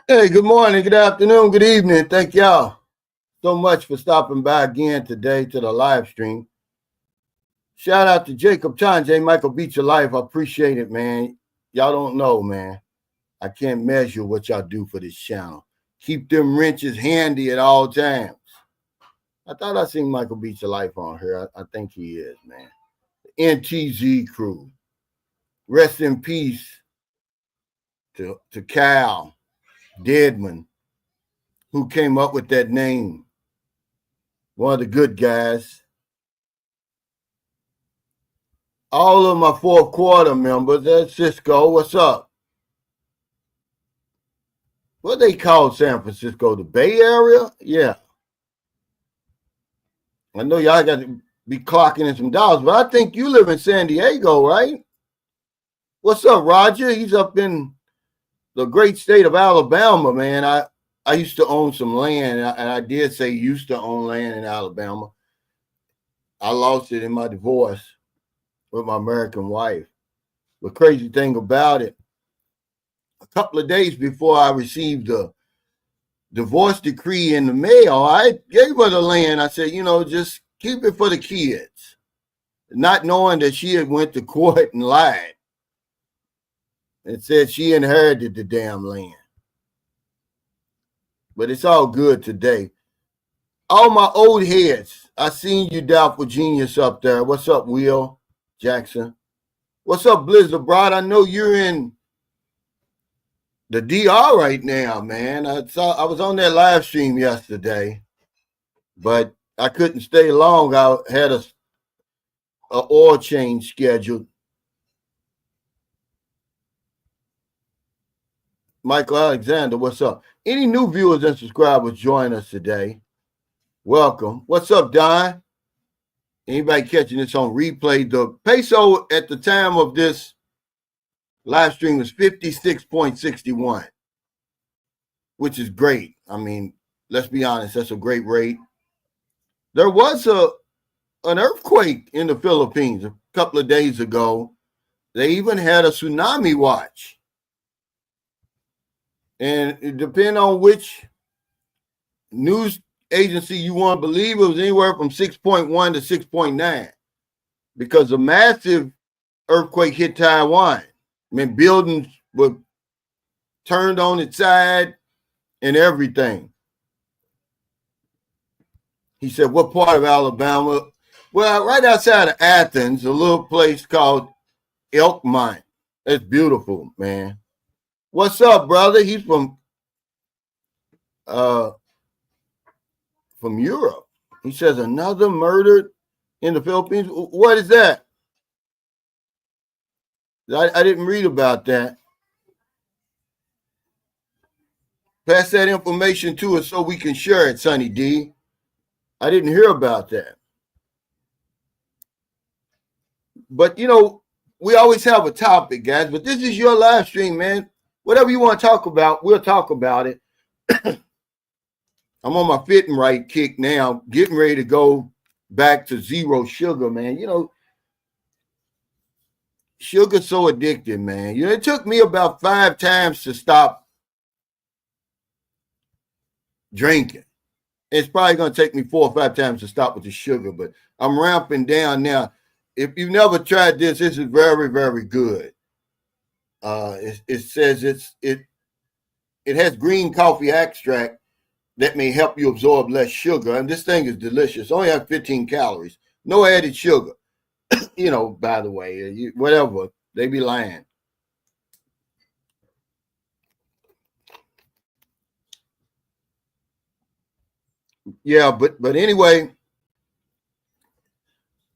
Hey, good morning, good afternoon, good evening. Thank y'all so much for stopping by again today to the live stream. Shout out to Jacob Chanje, Michael Beat Your Life. I appreciate it, man. Y'all don't know, man. I can't measure what y'all do for this channel. Keep them wrenches handy at all times. I thought I seen Michael Beat Your Life on here. I think he is, man. The NTZ crew. Rest in peace to Cal Deadman, who came up with that name. One of the good guys. All of my fourth quarter members, that's Cisco. What's up? What they call San Francisco? The Bay Area? Yeah. I know y'all got to be clocking in some dollars, but I think you live in San Diego, right? What's up, Roger? He's up in the great state of Alabama, man. I used to own some land, and I did say used to own land in Alabama. I lost it in my divorce with my American wife. The crazy thing about it, a couple of days before I received the divorce decree in the mail, I gave her the land. I said, just keep it for the kids, not knowing that she had went to court and lied and said she inherited the damn land. But it's all good today. All my old heads, I seen you, Doubtful Genius, up there. What's up, Will Jackson? What's up, Blizzard Broad? I know you're in the DR right now, man. I was on that live stream yesterday, but I couldn't stay long. I had a oil change scheduled. Michael Alexander, what's up? Any new viewers and subscribers join us today? Welcome. What's up, Don? Anybody catching this on replay? The peso at the time of this live stream was 56.61, which is great. I mean, let's be honest, that's a great rate. There was an earthquake in the Philippines a couple of days ago. They even had a tsunami watch. And it depends on which news agency you want to believe, it was anywhere from 6.1 to 6.9 because a massive earthquake hit Taiwan. I mean, buildings were turned on its side and everything. He said, what part of Alabama? Well, right outside of Athens, a little place called Elkmont. That's beautiful, man. What's up, brother? He's from Europe. He says another murdered in the Philippines. What is that? I didn't read about that. Pass that information to us so we can share it, Sonny D. I didn't hear about that. But, we always have a topic, guys. But this is your live stream, man. Whatever you want to talk about, we'll talk about it. I'm on my fit and right kick now, getting ready to go back to zero sugar, man. Sugar's so addictive, man. It took me about 5 times to stop drinking. It's probably going to take me 4 or 5 times to stop with the sugar, but I'm ramping down now. If you've never tried this is very, very good. It says it has green coffee extract that may help you absorb less sugar. And this thing is delicious. Only have 15 calories. No added sugar. By the way, whatever. They be lying. Yeah, but anyway,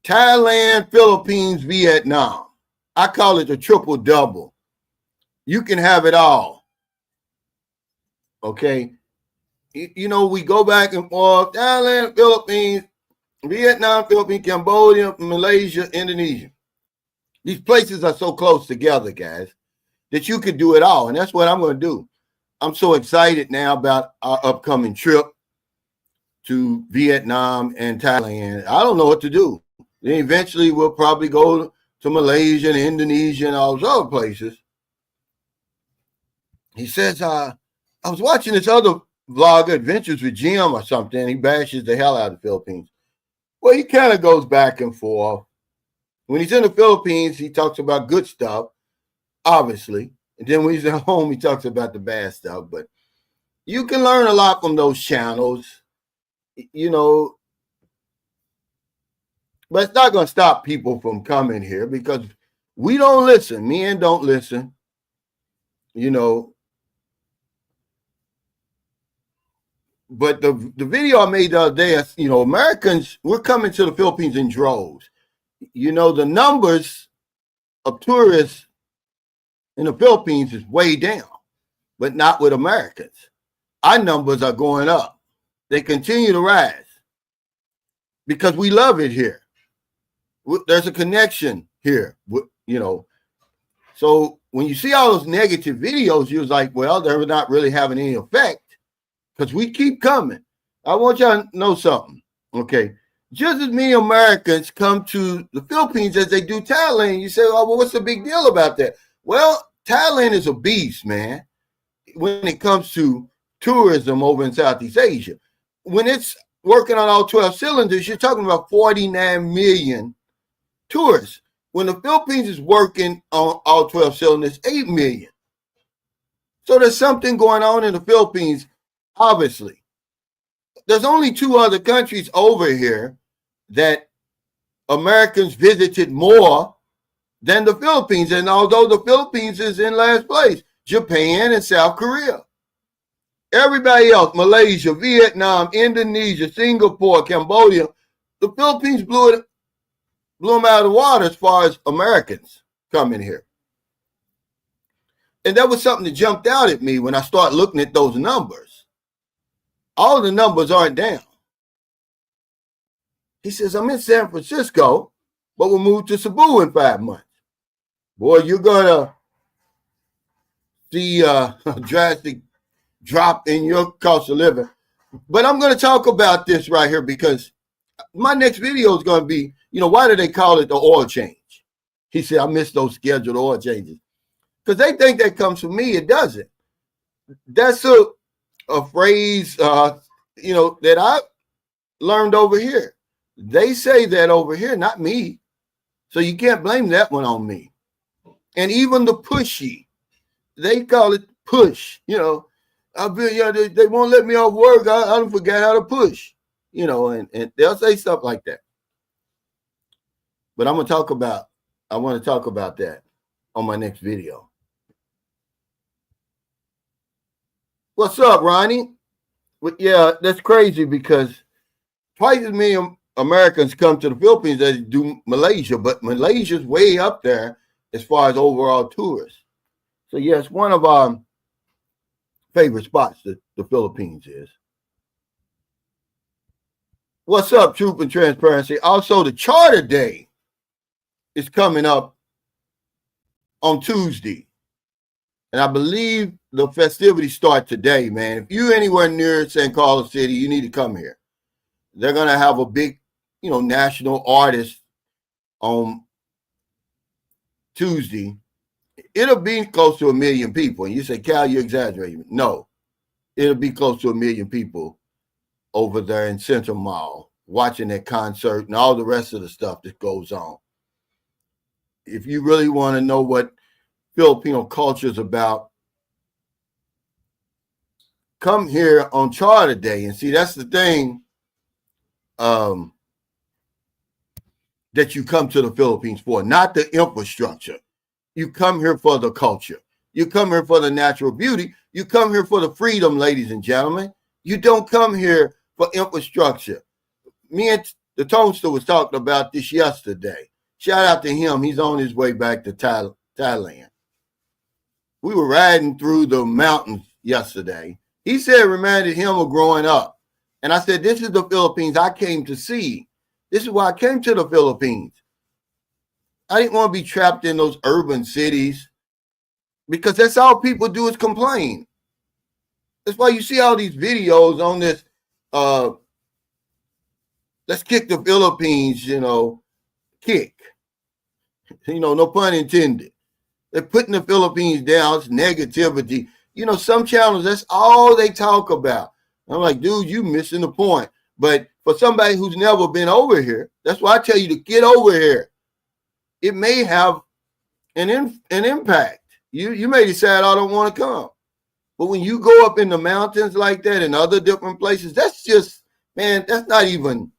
Thailand, Philippines, Vietnam. I call it a triple double. You can have it all. Okay. We go back and forth. Thailand, Philippines, Vietnam, Philippines, Cambodia, Malaysia, Indonesia. These places are so close together, guys, that you could do it all. And that's what I'm going to do. I'm so excited now about our upcoming trip to Vietnam and Thailand. I don't know what to do. Then eventually we'll probably go to Malaysia and Indonesia and all those other places. He says, I was watching this other vlogger, Adventures with Jim or something. He bashes the hell out of the Philippines. Well, he kind of goes back and forth. When he's in the Philippines, he talks about good stuff, obviously. And then when he's at home, he talks about the bad stuff. But you can learn a lot from those channels, you know. But it's not going to stop people from coming here because we don't listen. Men don't listen, you know. But the video I made the other day, you know, Americans, we're coming to the Philippines in droves. You know, the numbers of tourists in the Philippines is way down, but not with Americans. Our numbers are going up. They continue to rise because we love it here. There's a connection here, you know. So when you see all those negative videos, you're like, well, they're not really having any effect because we keep coming. I want y'all to know something, okay? Just as many Americans come to the Philippines as they do Thailand. You say, oh, well, what's the big deal about that? Well, Thailand is a beast, man, when it comes to tourism over in Southeast Asia. When it's working on all 12 cylinders, you're talking about 49 million tourists. When the Philippines is working on all 12 cylinders, 8 million. So there's something going on in the Philippines, obviously. There's only 2 other countries over here that Americans visited more than the Philippines. And although the Philippines is in last place, Japan and South Korea. Everybody else, Malaysia, Vietnam, Indonesia, Singapore, Cambodia, the Philippines blew them out of the water as far as Americans coming here. And that was something that jumped out at me when I started looking at those numbers. All the numbers aren't down. He says, I'm in San Francisco, but we'll move to Cebu in 5 months. Boy, you're going to see a drastic drop in your cost of living. But I'm going to talk about this right here because my next video is going to be, you know, why do they call it the oil change? He said, I miss those scheduled oil changes. Because they think that comes from me. It doesn't. That's a phrase, you know, that I learned over here. They say that over here, not me. So you can't blame that one on me. And even the pushy, they call it push. You know, they won't let me off work. I forgot how to push. You know, and they'll say stuff like that. But I want to talk about that on my next video. What's up, Ronnie? Well, yeah, that's crazy because twice as many Americans come to the Philippines as do Malaysia, but Malaysia's way up there as far as overall tourists. So yes, one of our favorite spots, the Philippines is. What's up, Truth and Transparency? Also, the Charter Day is coming up on Tuesday. And I believe the festivities start today, man. If you're anywhere near San Carlos City, you need to come here. They're going to have a big, you know, national artist on Tuesday. It'll be close to 1 million people. And you say, Cal, you're exaggerating. No, it'll be close to 1 million people over there in Central Mall watching that concert and all the rest of the stuff that goes on. If you really want to know what Filipino culture is about, come here on Charter Day. And see, that's the thing that you come to the Philippines for, not the infrastructure. You come here for the culture. You come here for the natural beauty. You come here for the freedom, ladies and gentlemen. You don't come here for infrastructure. Me and the Toadster was talking about this yesterday. Shout out to him. He's on his way back to Thailand. We were riding through the mountains yesterday. He said it reminded him of growing up. And I said, this is the Philippines I came to see. This is why I came to the Philippines. I didn't want to be trapped in those urban cities because that's all people do is complain. That's why you see all these videos on this, let's kick the Philippines, you know, kick. You know, no pun intended. They're putting the Philippines down. It's negativity. You know, some channels, that's all they talk about. I'm like, dude, you missing the point. But for somebody who's never been over here, that's why I tell you to get over here. It may have an impact. You may decide I don't want to come. But when you go up in the mountains like that and other different places, that's just, man, that's not even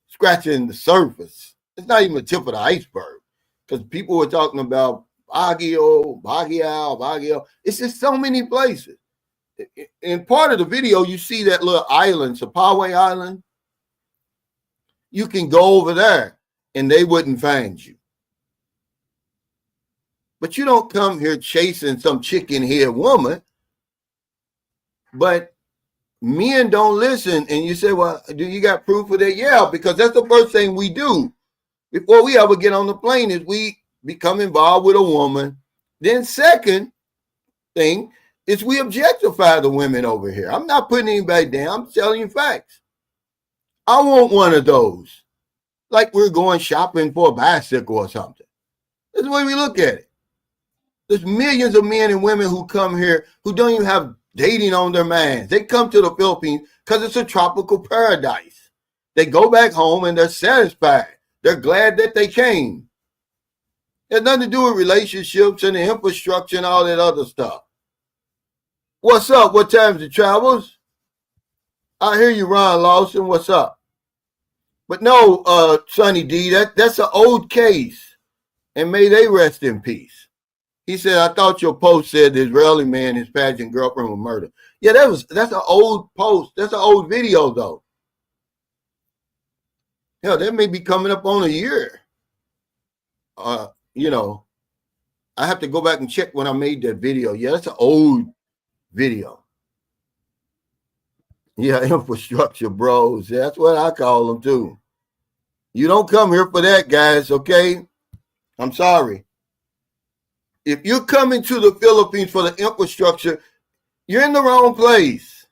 scratching the surface. It's not even the tip of the iceberg. Because people were talking about Baguio. It's just so many places. In part of the video, you see that little island, Sapaway Island. You can go over there and they wouldn't find you. But you don't come here chasing some chicken-head woman. But men don't listen. And you say, well, do you got proof of that? Yeah, because that's the first thing we do before we ever get on the plane is we become involved with a woman. Then second thing is we objectify the women over here. I'm not putting anybody down. I'm telling you facts. I want one of those. Like we're going shopping for a bicycle or something. That's the way we look at it. There's millions of men and women who come here who don't even have dating on their minds. They come to the Philippines because it's a tropical paradise. They go back home and they're satisfied. They're glad that they came. It has nothing to do with relationships and the infrastructure and all that other stuff. What's up? What time's it, Travels? I hear you, Ron Lawson. What's up? But no, Sonny D, that's an old case. And may they rest in peace. He said, I thought your post said the Israeli man, his pageant girlfriend was murdered. Yeah, that's an old post. That's an old video, though. Hell, that may be coming up on a year. You know, I have to go back and check when I made that video. Yeah, that's an old video. Yeah, infrastructure bros. That's what I call them, too. You don't come here for that, guys, okay? I'm sorry. If you're coming to the Philippines for the infrastructure, you're in the wrong place.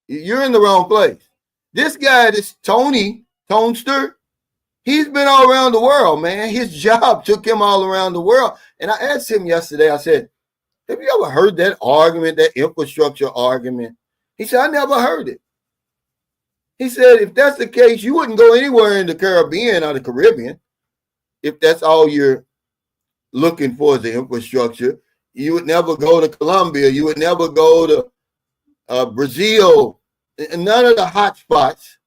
You're in the wrong place. This guy, this Tonester, he's been all around the world, man. His job took him all around the world. And I asked him yesterday, I said, have you ever heard that argument, that infrastructure argument? He said, I never heard it. He said, if that's the case, you wouldn't go anywhere in the Caribbean or the Caribbean if that's all you're looking for the infrastructure. You would never go to Colombia. You would never go to Brazil. And none of the hot spots.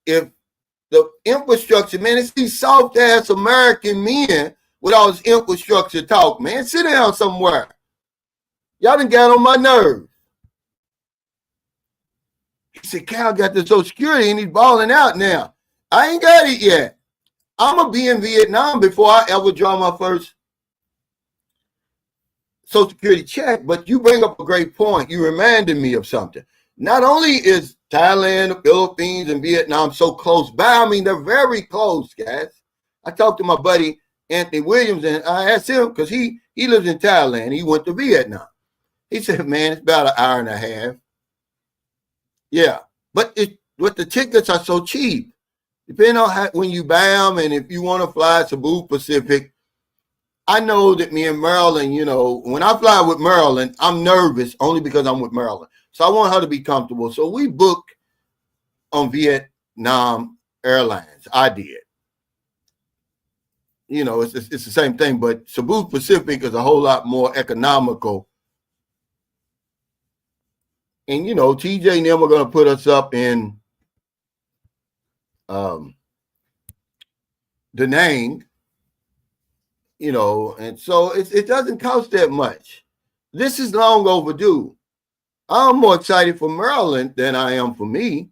If the infrastructure, man, it's these soft-ass American men with all this infrastructure talk, man. Sit down somewhere. Y'all done got on my nerves. He said, Cal got the Social Security and he's balling out now. I ain't got it yet. I'm going to be in Vietnam before I ever draw my first Social Security check, but you bring up a great point. You reminded me of something. Not only is Thailand, the Philippines, and Vietnam so close by, I mean, they're very close, guys. I talked to my buddy, Anthony Williams, and I asked him, because he lives in Thailand. He went to Vietnam. He said, man, it's about an hour and a half. Yeah, but the tickets are so cheap. Depending on when you buy them, and if you want to fly Cebu Pacific, I know that me and Marilyn, you know, when I fly with Marilyn, I'm nervous only because I'm with Marilyn. So I want her to be comfortable. So we booked on Vietnam Airlines. I did. You know, it's the same thing, but Cebu Pacific is a whole lot more economical. And, you know, TJ and them are going to put us up in Da Nang. You know, and so it doesn't cost that much. This is long overdue. I'm more excited for Maryland than I am for me.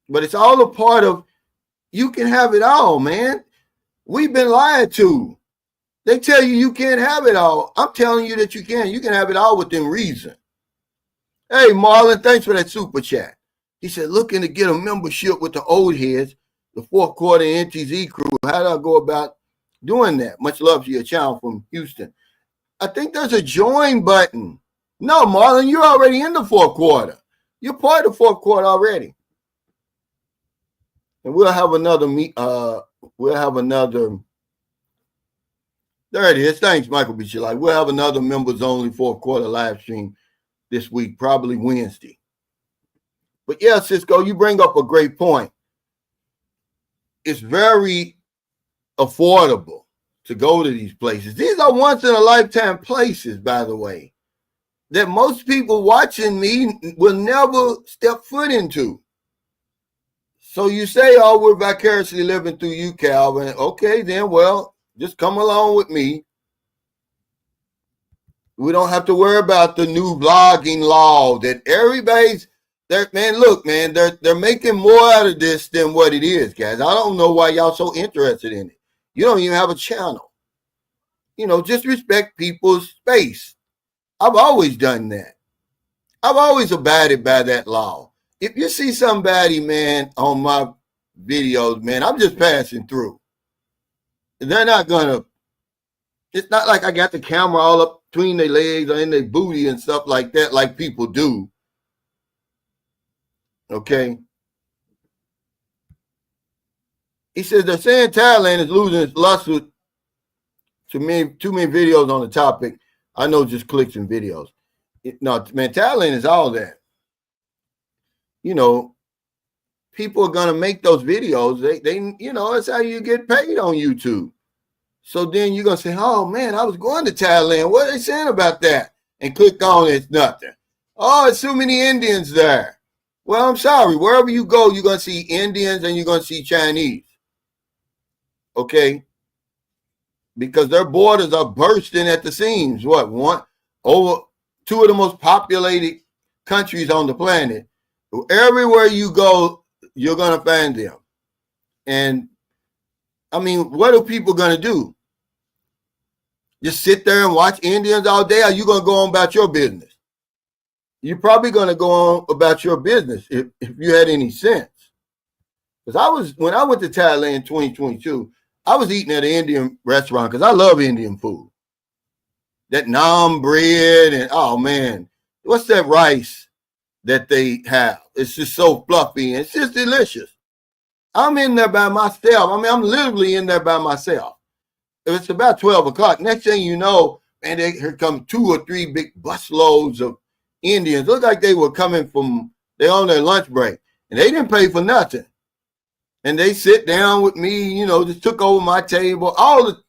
But it's all a part of, you can have it all, man. We've been lied to. They tell you you can't have it all. I'm telling you that you can. You can have it all within reason. Hey, Marlon, thanks for that super chat. He said, looking to get a membership with the old heads, the fourth quarter NTZ crew. How do I go about doing that? Much love to your channel from Houston. I think there's a join button. No, Marlon, you're already in the fourth quarter. You're part of the fourth quarter already. And we'll have another There it is. Thanks, Michael B. Like we'll have another members only fourth quarter live stream this week, probably Wednesday. But yeah, Cisco, you bring up a great point. It's very affordable to go to these places. These are once in a lifetime places, by the way, that most people watching me will never step foot into. So you say, oh, we're vicariously living through you, Calvin. Okay, then, well, just come along with me. We don't have to worry about the new vlogging law that everybody's there. Man, look, man, they're making more out of this than what it is, guys. I don't know why y'all so interested in it. You don't even have a channel. You know, just respect people's space. I've always done that. I've always abided by that law. If you see somebody, man, on my videos, man, I'm just passing through. They're not gonna, it's not like I got the camera all up between their legs or in their booty and stuff like that, like people do. Okay. He says they're saying Thailand is losing its luster. Too many videos on the topic. I know just clicks and videos. No, man, Thailand is all that. You know, people are gonna make those videos. They you know, that's how you get paid on YouTube. So then you're gonna say, oh man, I was going to Thailand. What are they saying about that? And click on it, it's nothing. Oh, it's so many Indians there. Well, I'm sorry. Wherever you go, you're gonna see Indians and you're gonna see Chinese. Okay. Because their borders are bursting at the seams. Over two of the most populated countries on the planet. Everywhere you go, you're going to find them. And, I mean, what are people going to do? Just sit there and watch Indians all day? Or are you going to go on about your business? You're probably going to go on about your business if you had any sense. Because when I went to Thailand in 2022, I was eating at an Indian restaurant because I love Indian food. That naan bread and, oh man, what's that rice that they have? It's just so fluffy and it's just delicious. I'm in there by myself. I mean, I'm literally in there by myself. If it's about 12 o'clock, next thing you know, man, here come 2 or 3 big busloads of Indians. Look like they were coming they're on their lunch break and they didn't pay for nothing. And they sit down with me, you know, just took over my table.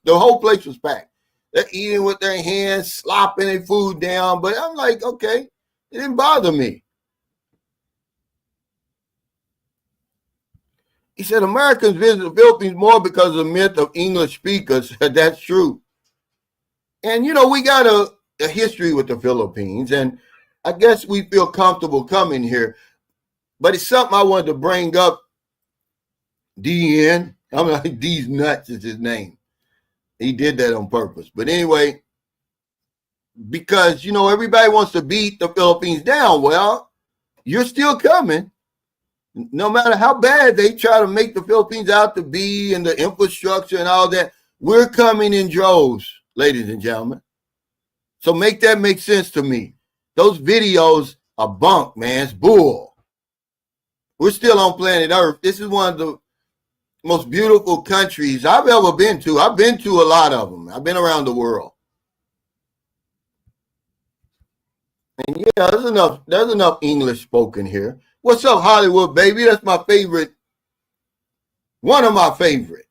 The whole place was packed. They're eating with their hands, slopping their food down. But I'm like, okay, it didn't bother me. He said, Americans visit the Philippines more because of the myth of English speakers. That's true. And, you know, we got a history with the Philippines. And I guess we feel comfortable coming here. But it's something I wanted to bring up. DN, I'm like, D's nuts is his name. He did that on purpose. But anyway, because, you know, everybody wants to beat the Philippines down. Well, you're still coming. No matter how bad they try to make the Philippines out to be and the infrastructure and all that, we're coming in droves, ladies and gentlemen. So make that make sense to me. Those videos are bunk, man. It's bull. We're still on planet Earth. This is one of the most beautiful countries I've ever been to. I've been to a lot of them. I've been around the world. And yeah, there's enough English spoken here. What's up, Hollywood, baby? That's my favorite, one of my favorite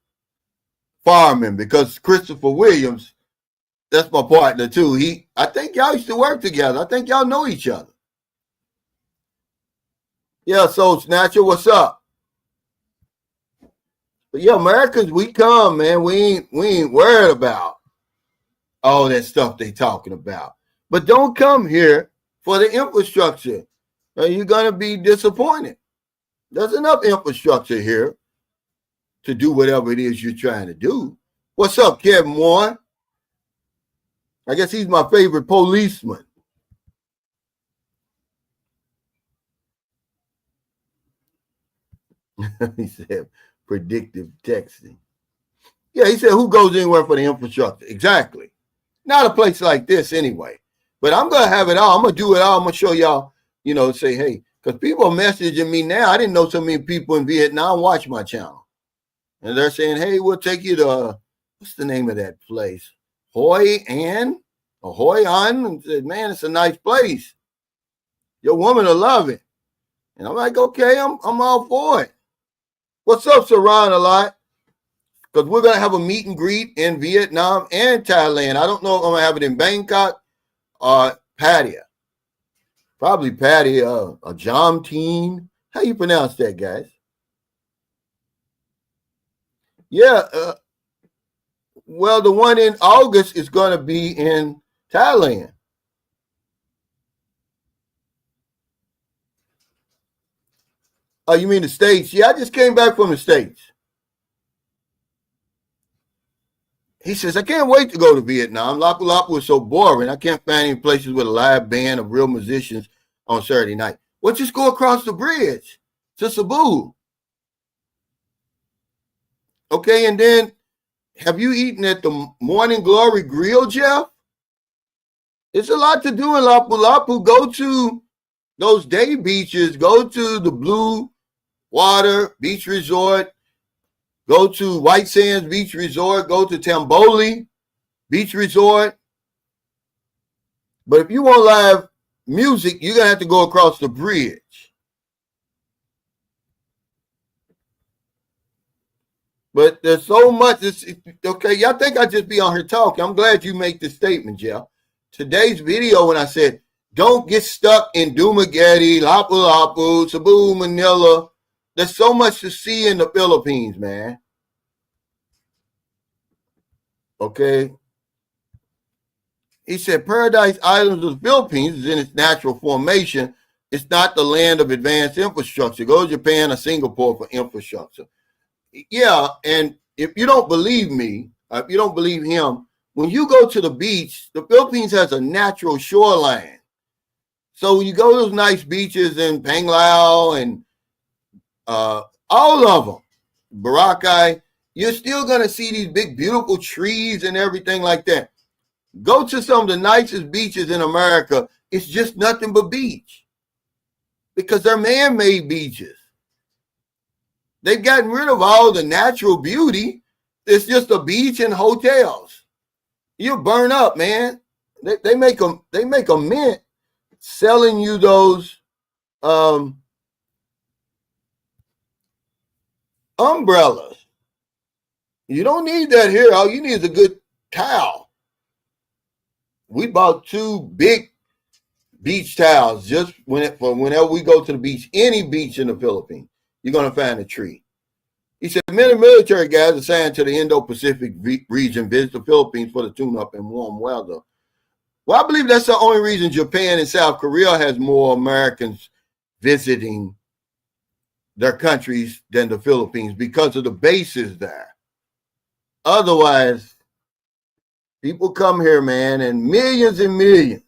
firemen, because Christopher Williams, that's my partner too. I think y'all used to work together. I think y'all know each other. Yeah, Soul Snatcher, what's up? But yeah, Americans, we come, man. We ain't worried about all that stuff they talking about. But don't come here for the infrastructure. You're going to be disappointed. There's enough infrastructure here to do whatever it is you're trying to do. What's up, Kevin Warren? I guess he's my favorite policeman. He said predictive texting. Yeah, he said, who goes anywhere for the infrastructure? Exactly. Not a place like this anyway. But I'm going to have it all. I'm going to do it all. I'm going to show y'all, you know, say, hey, because people are messaging me now. I didn't know so many people in Vietnam watch my channel. And they're saying, hey, we'll take you to, what's the name of that place? Hoi An or Hoi An and said, man, it's a nice place. Your woman will love it. And I'm like, okay, I'm all for it. What's up, Saran a lot? Because we're going to have a meet and greet in Vietnam and Thailand. I don't know if I'm going to have it in Bangkok or Pattaya. Probably Pattaya, a Jam Teen. How you pronounce that, guys? Yeah, well, the one in August is going to be in Thailand. Oh, you mean the States? Yeah, I just came back from the States. He says, I can't wait to go to Vietnam. Lapu Lapu is so boring. I can't find any places with a live band of real musicians on Saturday night. Well, just go across the bridge to Cebu. Okay, and then have you eaten at the Morning Glory Grill, Jeff? It's a lot to do in Lapu Lapu. Go to those day beaches. Go to the Blue Water Beach Resort. Go to White Sands Beach Resort. Go to Tamboli Beach Resort. But if you want live music, you're going to have to go across the bridge. But there's so much. Okay, y'all think I just be on here talking. I'm glad you make this statement, Jeff. Today's video, when I said, don't get stuck in Dumaguete, Lapu Lapu, Cebu, Manila. There's so much to see in the Philippines, man. Okay. He said, Paradise Islands of the Philippines is in its natural formation. It's not the land of advanced infrastructure. Go to Japan or Singapore for infrastructure. Yeah, and if you don't believe me, if you don't believe him, when you go to the beach, the Philippines has a natural shoreline. So when you go to those nice beaches in Panglao and all of them, Boracay, you're still going to see these big, beautiful trees and everything like that. Go to some of the nicest beaches in America. It's just nothing but beach because they're man-made beaches. They've gotten rid of all the natural beauty. It's just a beach and hotels. You'll burn up, man. They make a mint selling you those umbrellas. You don't need that here. All you need is a good towel. We bought 2 big beach towels just whenever we go to the beach, any beach in the Philippines, you're going to find a tree. He said, many military guys assigned to the Indo-Pacific region visit the Philippines for the tune-up and warm weather. Well, I believe that's the only reason Japan and South Korea has more Americans visiting their countries than the Philippines because of the bases there. Otherwise, people come here, man, and millions.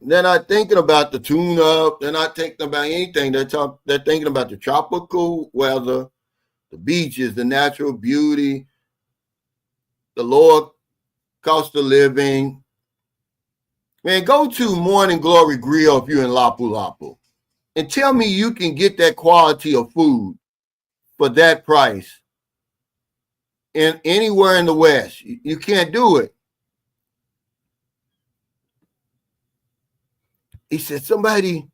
They're not thinking about the tune-up. They're not thinking about anything. They're thinking about the tropical weather, the beaches, the natural beauty, the lower cost of living. Man, go to Morning Glory Grill if you're in Lapu Lapu and tell me you can get that quality of food for that price in anywhere in the West. You can't do it. He said, somebody,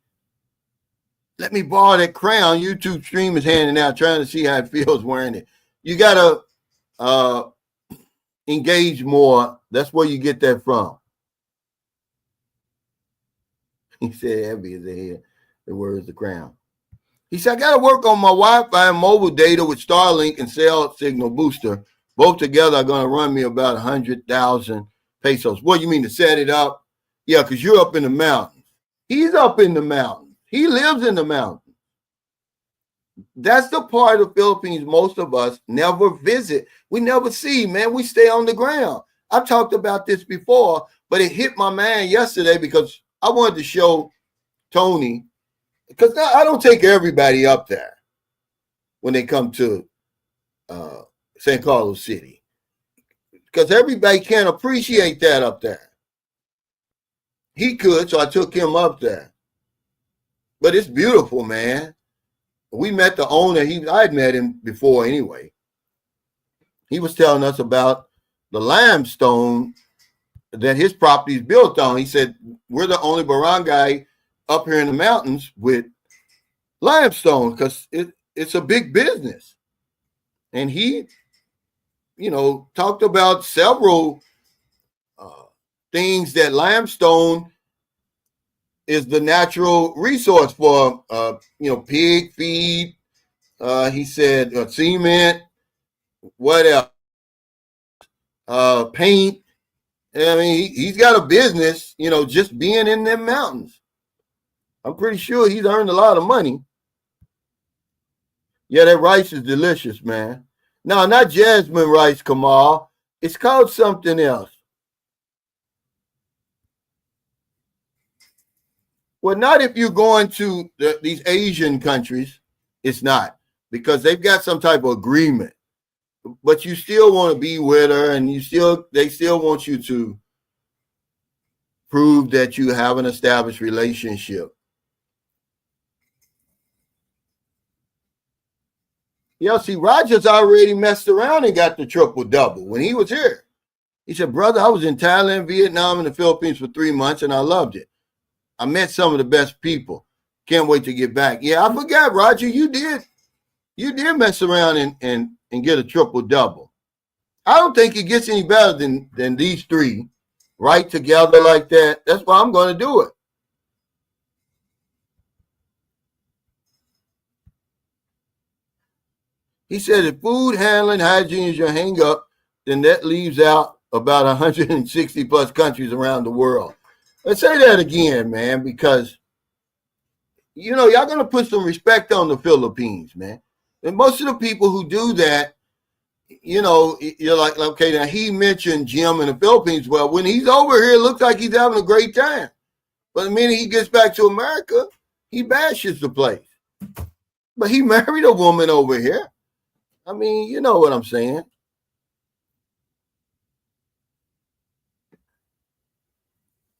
let me borrow that crown. YouTube stream is handing out, trying to see how it feels wearing it. You got to engage more. That's where you get that from. He said, heavy as a head. The word is the crown. He said, I got to work on my Wi-Fi and mobile data with Starlink and cell signal booster. Both together are going to run me about 100,000 pesos. What, you mean to set it up? Yeah, because you're up in the mountains. He's up in the mountains. He lives in the mountains. That's the part of the Philippines most of us never visit. We never see, man. We stay on the ground. I've talked about this before, but it hit my mind yesterday because I wanted to show Tony, because I don't take everybody up there when they come to San Carlos City, because everybody can't appreciate that up there. He could, so I took him up there. But it's beautiful, man. We met the owner. I had met him before anyway. he was telling us about the limestone that his property is built on. He said, we're the only barangay up here in the mountains with limestone because it's a big business. And he, talked about several things that limestone is the natural resource for, pig feed. He said cement, what else? Paint. I mean, he's got a business, just being in them mountains. I'm pretty sure he's earned a lot of money. Yeah, that rice is delicious, man. No, not jasmine rice, Kamal. It's called something else. Well, not if you're going to these Asian countries. It's not, because they've got some type of agreement. But you still want to be with her, and they still want you to prove that you have an established relationship. Yeah, see, Rogers already messed around and got the triple double when he was here. He said, brother, I was in Thailand, Vietnam, and the Philippines for 3 months, and I loved it. I met some of the best people. Can't wait to get back. Yeah, I forgot, Roger. You did mess around and get a triple double. I don't think it gets any better than these three right together like that. That's why I'm going to do it. He said if food handling hygiene is your hang up, then that leaves out about 160 plus countries around the world. Let's say that again, man, because y'all going to put some respect on the Philippines, man. And most of the people who do that, you're like, okay, now he mentioned Jim in the Philippines. Well, when he's over here, it looks like he's having a great time. But the minute he gets back to America, he bashes the place. But he married a woman over here. I mean, you know what I'm saying.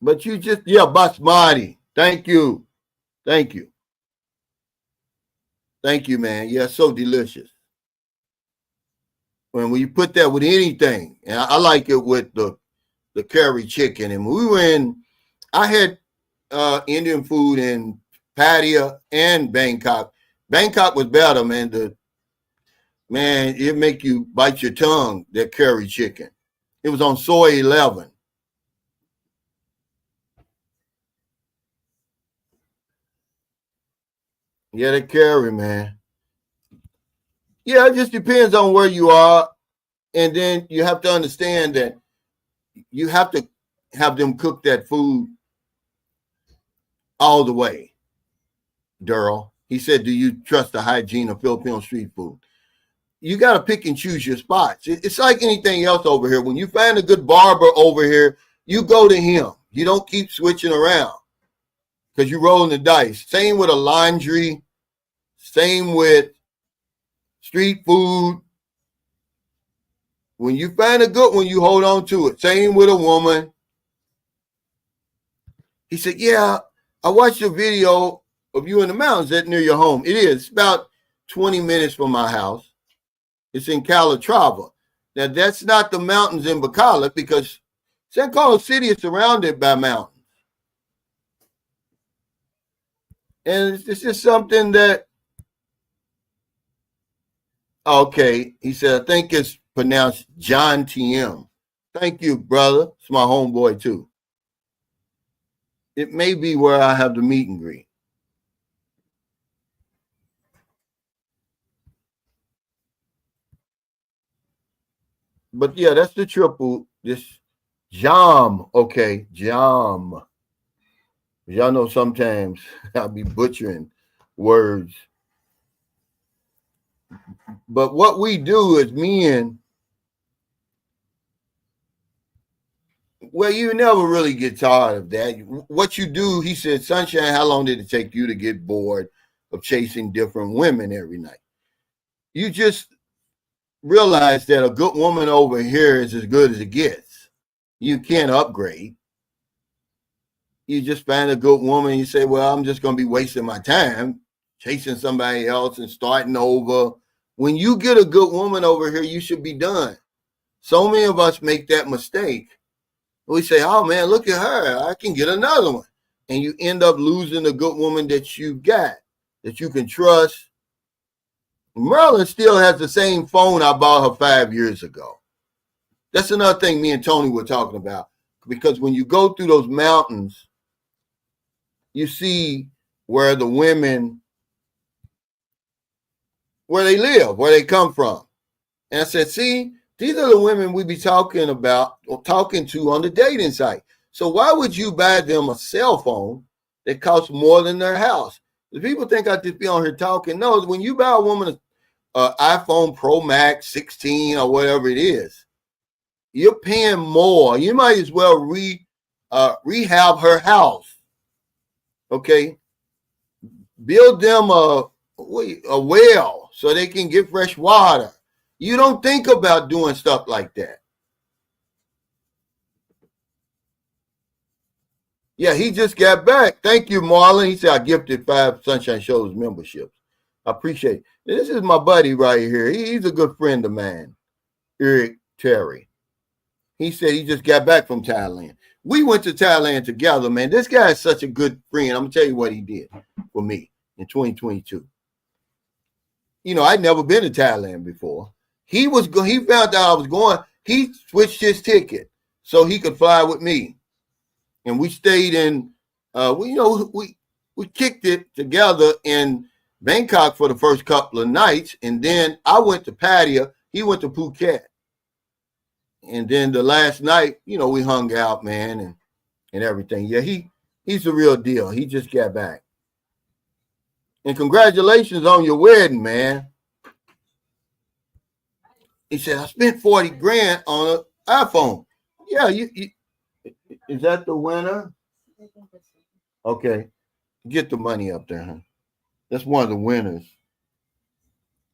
But basmati. Thank you. Thank you. Thank you, man. Yeah, so delicious. When you put that with anything, and I like it with the curry chicken. And we were I had Indian food in Pattaya and Bangkok. Bangkok was better, man. It make you bite your tongue, that curry chicken. It was on soy 11. Yeah, the curry, man. Yeah, it just depends on where you are. And then you have to understand that you have to have them cook that food all the way. Durrell. He said, do you trust the hygiene of Filipino street food? You got to pick and choose your spots. It's like anything else over here. When you find a good barber over here, you go to him. You don't keep switching around because you're rolling the dice. Same with a laundry. Same with street food. When you find a good one, you hold on to it. Same with a woman. He said, yeah, I watched a video of you in the mountains that near your home. It is. It's about 20 minutes from my house. It's in Calatrava. Now, that's not the mountains in Bacolod because San Carlos City is surrounded by mountains. And it's just something that, okay, he said, I think it's pronounced John TM. Thank you, brother. It's my homeboy, too. It may be where I have the meet and greet. But yeah, that's the triple. This jam. Okay, jam. Y'all know sometimes I'll be butchering words. But what we do as men, well, you never really get tired of that. What you do, he said, Sunshine, how long did it take you to get bored of chasing different women every night? You just realize that a good woman over here is as good as it gets. You can't upgrade. You just find a good woman. You say, well, I'm just going to be wasting my time chasing somebody else and starting over. When you get a good woman over here, you should be done. So many of us make that mistake. We say, oh man, look at her. I can get another one. And you end up losing the good woman that you got, that you can trust. Merlin still has the same phone I bought her 5 years ago. That's another thing me and Tony were talking about. Because when you go through those mountains, you see where the women, where they live, where they come from. And I said, see, these are the women we be talking about or talking to on the dating site. So why would you buy them a cell phone that costs more than their house? The people think I just be on here talking. No, when you buy a woman an iPhone Pro Max 16 or whatever it is, you're paying more. You might as well rehab her house. Okay, build them a well so they can get fresh water. You don't think about doing stuff like that. Yeah, he just got back. Thank you, Marlon. He said I gifted 5 Sunshine Shows memberships. I appreciate it. This is my buddy right here. He's a good friend of mine, Eric Terry. He said he just got back from Thailand. We went to Thailand together, man. This guy is such a good friend. I'm going to tell you what he did for me in 2022. You know, I'd never been to Thailand before. He found out I was going. He switched his ticket so he could fly with me. And we stayed in, we kicked it together in Bangkok for the first couple of nights. And then I went to Pattaya. He went to Phuket. And then the last night, you know, we hung out, man, and everything. Yeah, he's the real deal. He just got back. And congratulations on your wedding, man. He said, I spent 40 grand on an iPhone. Yeah, is that the winner? Okay. Get the money up there, huh? That's one of the winners.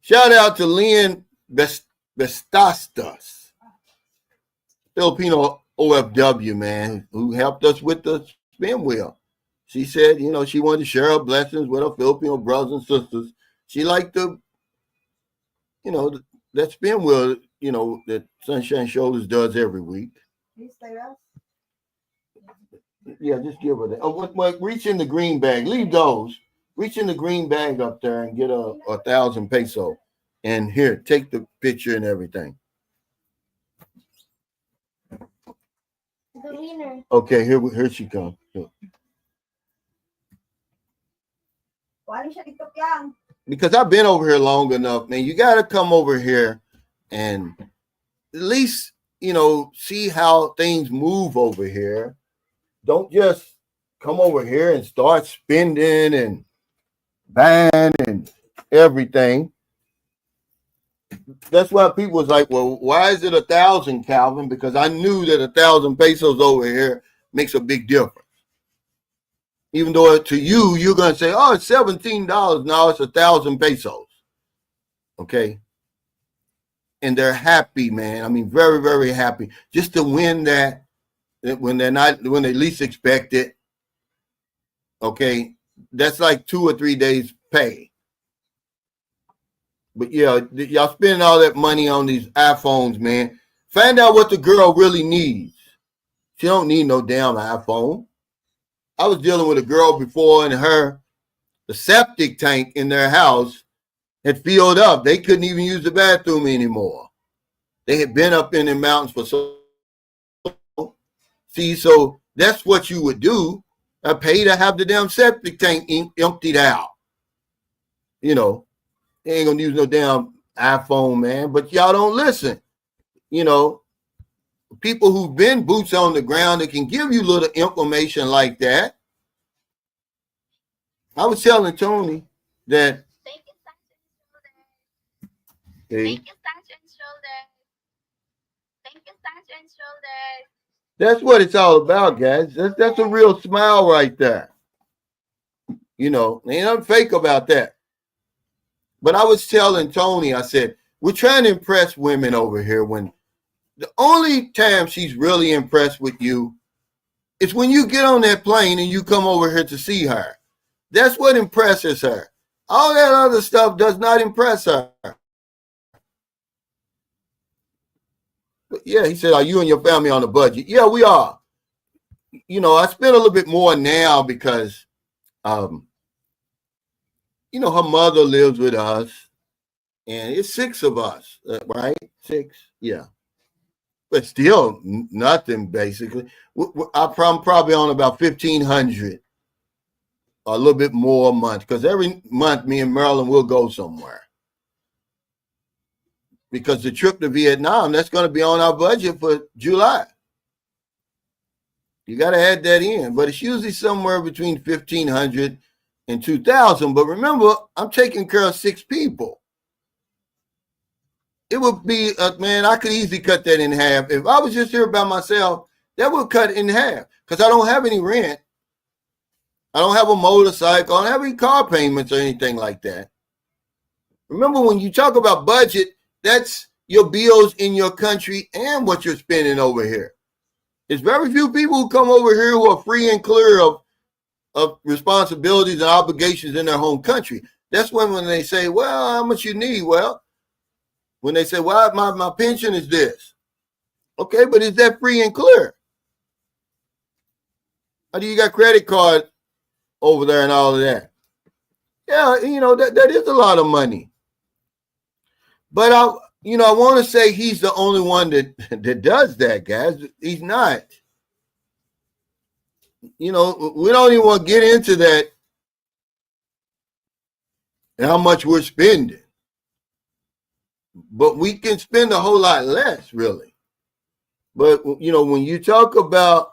Shout out to Lynn Bestastas, Filipino OFW, man, who helped us with the spin wheel. She said, you know, she wanted to share her blessings with her Filipino brothers and sisters. She liked the, you know, that spin wheel, you know, that Sunshine Shoulders does every week. Yeah, just give her that. Oh, reach in the green bag. Leave those. Reach in the green bag up there and get a 1,000 peso. And here, take the picture and everything. The winner. Okay, here she comes. Here. Because I've been over here long enough, man. You got to come over here and at least, you know, see how things move over here. Don't just come over here and start spending and buying and everything. That's why people was like, well, why is it 1,000, Calvin? Because I knew that 1,000 pesos over here makes a big difference. Even though to you, you're going to say, oh, it's $17. Now it's 1,000 pesos. Okay. And they're happy, man. I mean, very, very happy. Just to win that when they least expect it. Okay. That's like 2 or 3 days pay. But yeah, y'all spending all that money on these iPhones, man. Find out what the girl really needs. She don't need no damn iPhone. I was dealing with a girl before, and the septic tank in their house had filled up. They couldn't even use the bathroom anymore. They had been up in the mountains for so long. See, so that's what you would do. I pay to have the damn septic tank emptied out. You know, they ain't gonna use no damn iPhone, man. But y'all don't listen. You know, people who've been boots on the ground that can give you little information like that. I was telling Tony that. Thank you, Thank you, That's what it's all about, guys. That's a real smile right there. You know, ain't nothing fake about that. But I was telling Tony, I said, we're trying to impress women over here when the only time she's really impressed with you is when you get on that plane and you come over here to see her. That's what impresses her. All that other stuff does not impress her. But yeah, he said, are you and your family on a budget? Yeah, we are. You know, I spend a little bit more now because, you know, her mother lives with us, and it's 6 of us, right? 6, yeah. But still, nothing basically. I'm probably on about 1,500, a little bit more a month, because every month me and Marilyn will go somewhere. Because the trip to Vietnam, that's going to be on our budget for July. You got to add that in, but it's usually somewhere between 1,500 and 2,000. But remember, I'm taking care of 6 people. It would be, man, I could easily cut that in half. If I was just here by myself, that would cut in half because I don't have any rent. I don't have a motorcycle. I don't have any car payments or anything like that. Remember, when you talk about budget, that's your bills in your country and what you're spending over here. There's very few people who come over here who are free and clear of responsibilities and obligations in their home country. That's when they say, well, how much you need? Well, when they say, well, my pension is this. Okay, but is that free and clear? How do you got credit card over there and all of that? Yeah, you know, that is a lot of money. But I want to say he's the only one that does that, guys. He's not. You know, we don't even want to get into that and how much we're spending. But we can spend a whole lot less, really. But, you know, when you talk about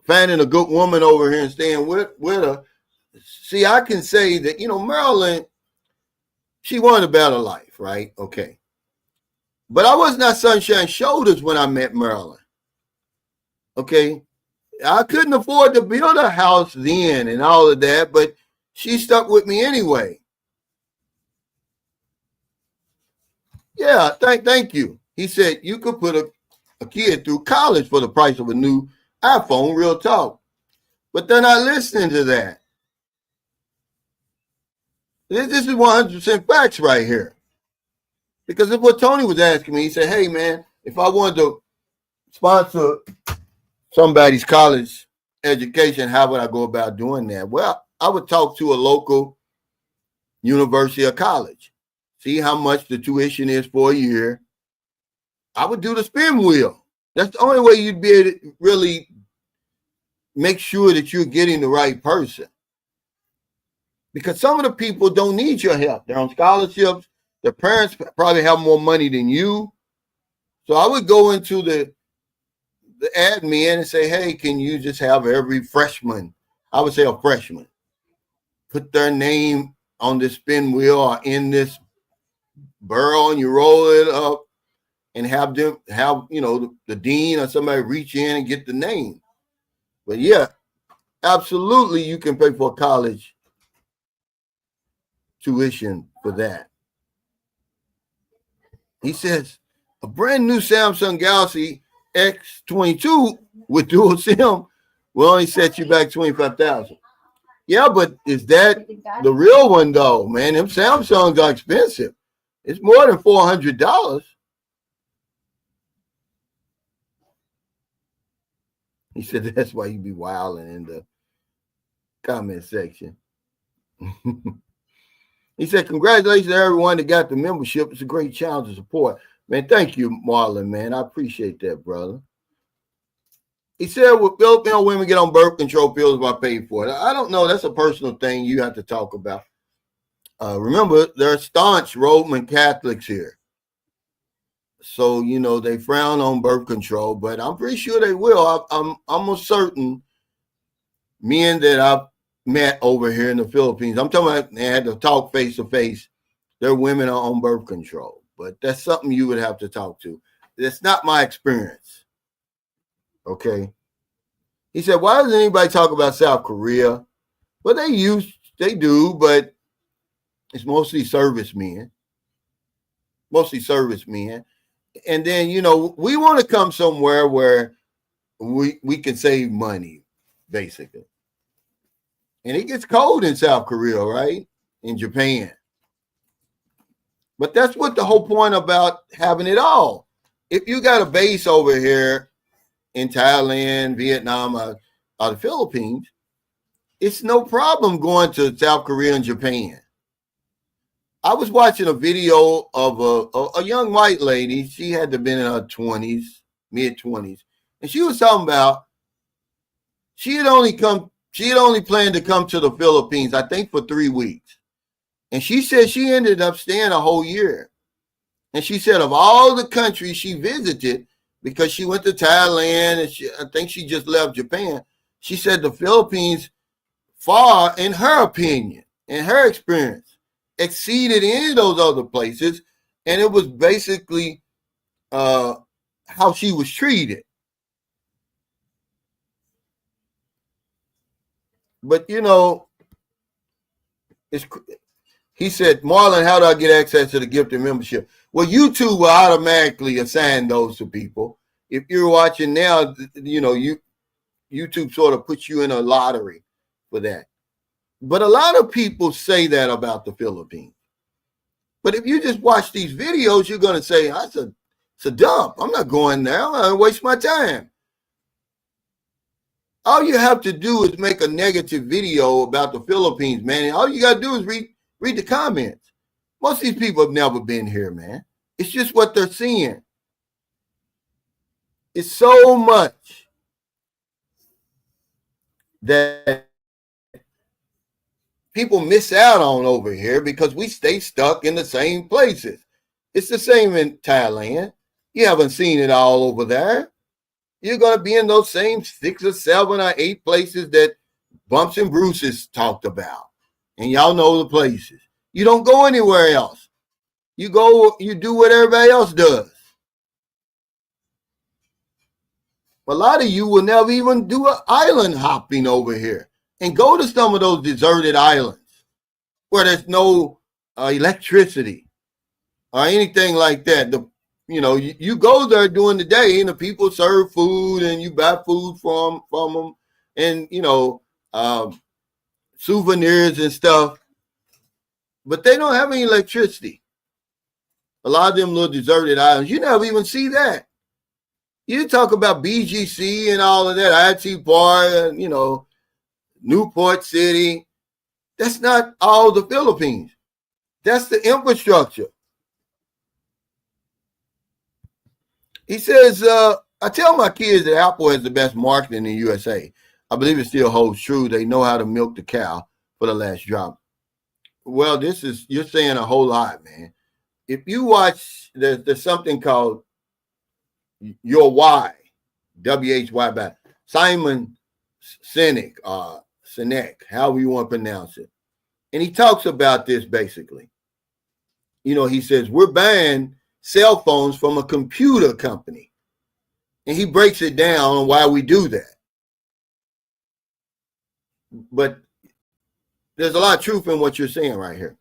finding a good woman over here and staying with her, see, I can say that, you know, Marilyn, she wanted a better life, right? Okay. But I was not sunshine shoulders when I met Marilyn. Okay. I couldn't afford to build a house then and all of that, but she stuck with me anyway. Yeah, thank you. He said you could put a kid through college for the price of a new iPhone, real talk. But they're not listening to that. This is 100% facts right here. Because of what Tony was asking me, he said, hey, man, if I wanted to sponsor somebody's college education, how would I go about doing that? Well, I would talk to a local university or college, see how much the tuition is for a year. I would do the spin wheel. That's the only way you'd be able to really make sure that you're getting the right person. Because some of the people don't need your help. They're on scholarships. Their parents probably have more money than you. So I would go into the admin and say, hey, can you just have every freshman, I would say a freshman, put their name on the spin wheel or in this burrow, and you roll it up and have them have, you know, the dean or somebody reach in and get the name. But yeah, absolutely, you can pay for college tuition for that. He says a brand new Samsung Galaxy X22 with dual SIM will only set you back $25,000. Yeah, but is that the real one though, man? Them Samsungs are expensive. It's more than $400. He said that's why you be wilding in the comment section. He said, congratulations to everyone that got the membership. It's a great challenge to support. Man, thank you, Marlon, man. I appreciate that, brother. He said, well, Filipino women get on birth control pills if I pay for it. I don't know. That's a personal thing you have to talk about. Remember, there are staunch Roman Catholics here. So, you know, they frown on birth control, but I'm pretty sure they will. I'm almost certain men that I've met over here in the Philippines, I'm talking about they had to talk face to face. Their women are on birth control, but that's something you would have to talk to. That's not my experience. Okay. He said, why doesn't anybody talk about South Korea? Well, they do, but it's mostly servicemen. Mostly servicemen. And then, you know, we want to come somewhere where we can save money, basically. And it gets cold in South Korea, right? In Japan. But that's what the whole point about having it all. If you got a base over here in Thailand, Vietnam, or the Philippines, it's no problem going to South Korea and Japan. I was watching a video of a young white lady. She had to have been in her 20s, mid-20s. And she was talking about she had only planned to come to the Philippines, I think, for 3 weeks. And she said she ended up staying a whole year. And she said of all the countries she visited, because she went to Thailand and I think she just left Japan, she said the Philippines far, in her opinion, in her experience, exceeded any of those other places. And it was basically how she was treated. But, you know, he said, Marlon, how do I get access to the gifted membership? Well, YouTube will automatically assign those to people. If you're watching now, you know, YouTube sort of puts you in a lottery for that. But a lot of people say that about the Philippines. But if you just watch these videos, you're going to say, it's a dump. I'm not going there. I'm going to waste my time. All you have to do is make a negative video about the Philippines, man. And all you got to do is read the comments. Most of these people have never been here, man. It's just what they're seeing. It's so much that people miss out on over here because we stay stuck in the same places. It's the same in Thailand. You haven't seen it all over there. You're going to be in those same 6 or 7 or 8 places that Bumps and Bruce's talked about. And y'all know the places. You don't go anywhere else. You do what everybody else does. A lot of you will never even do an island hopping over here and go to some of those deserted islands where there's no electricity or anything like that. You go there during the day and the people serve food and you buy food from them and, souvenirs and stuff. But they don't have any electricity. A lot of them little deserted islands, you never even see that. You talk about BGC and all of that, IT Bar, Newport City. That's not all the Philippines. That's the infrastructure. He says, I tell my kids that Apple has the best marketing in the USA. I believe it still holds true. They know how to milk the cow for the last drop. Well, you're saying a whole lot, man. If you watch, there's something called Your Why, WHY, by Simon Sinek, however you want to pronounce it. And he talks about this basically. He says, we're buying cell phones from a computer company. And he breaks it down on why we do that. But there's a lot of truth in what you're saying right here.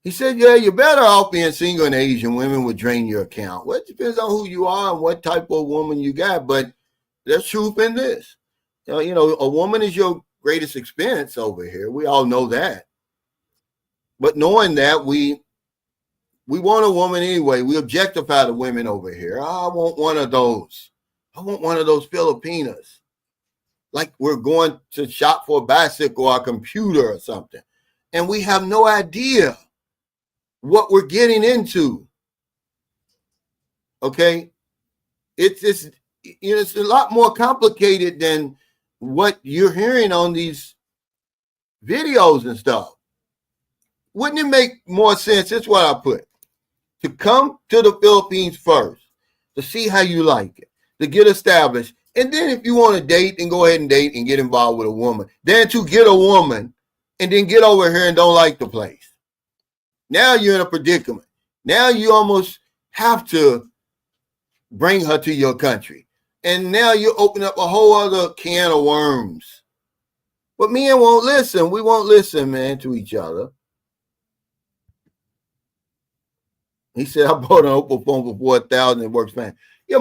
He said, yeah, you're better off being single and Asian. Women would drain your account. Well, it depends on who you are and what type of woman you got. But there's truth in this. A woman is your greatest expense over here. We all know that. But knowing that, we want a woman anyway. We objectify the women over here. I want one of those. I want one of those Filipinas. Like we're going to shop for a bicycle or a computer or something. And we have no idea what we're getting into. Okay? It's a lot more complicated than what you're hearing on these videos and stuff. Wouldn't it make more sense? That's what I put. To come to the Philippines first, to see how you like it, to get established. And then if you want to date, and go ahead and date and get involved with a woman. Then to get a woman and then get over here and don't like the place. Now you're in a predicament. Now you almost have to bring her to your country. And now you open up a whole other can of worms. But men won't listen. We won't listen, man, to each other. He said, I bought an Oppo phone for $4,000. It works fine. Yeah,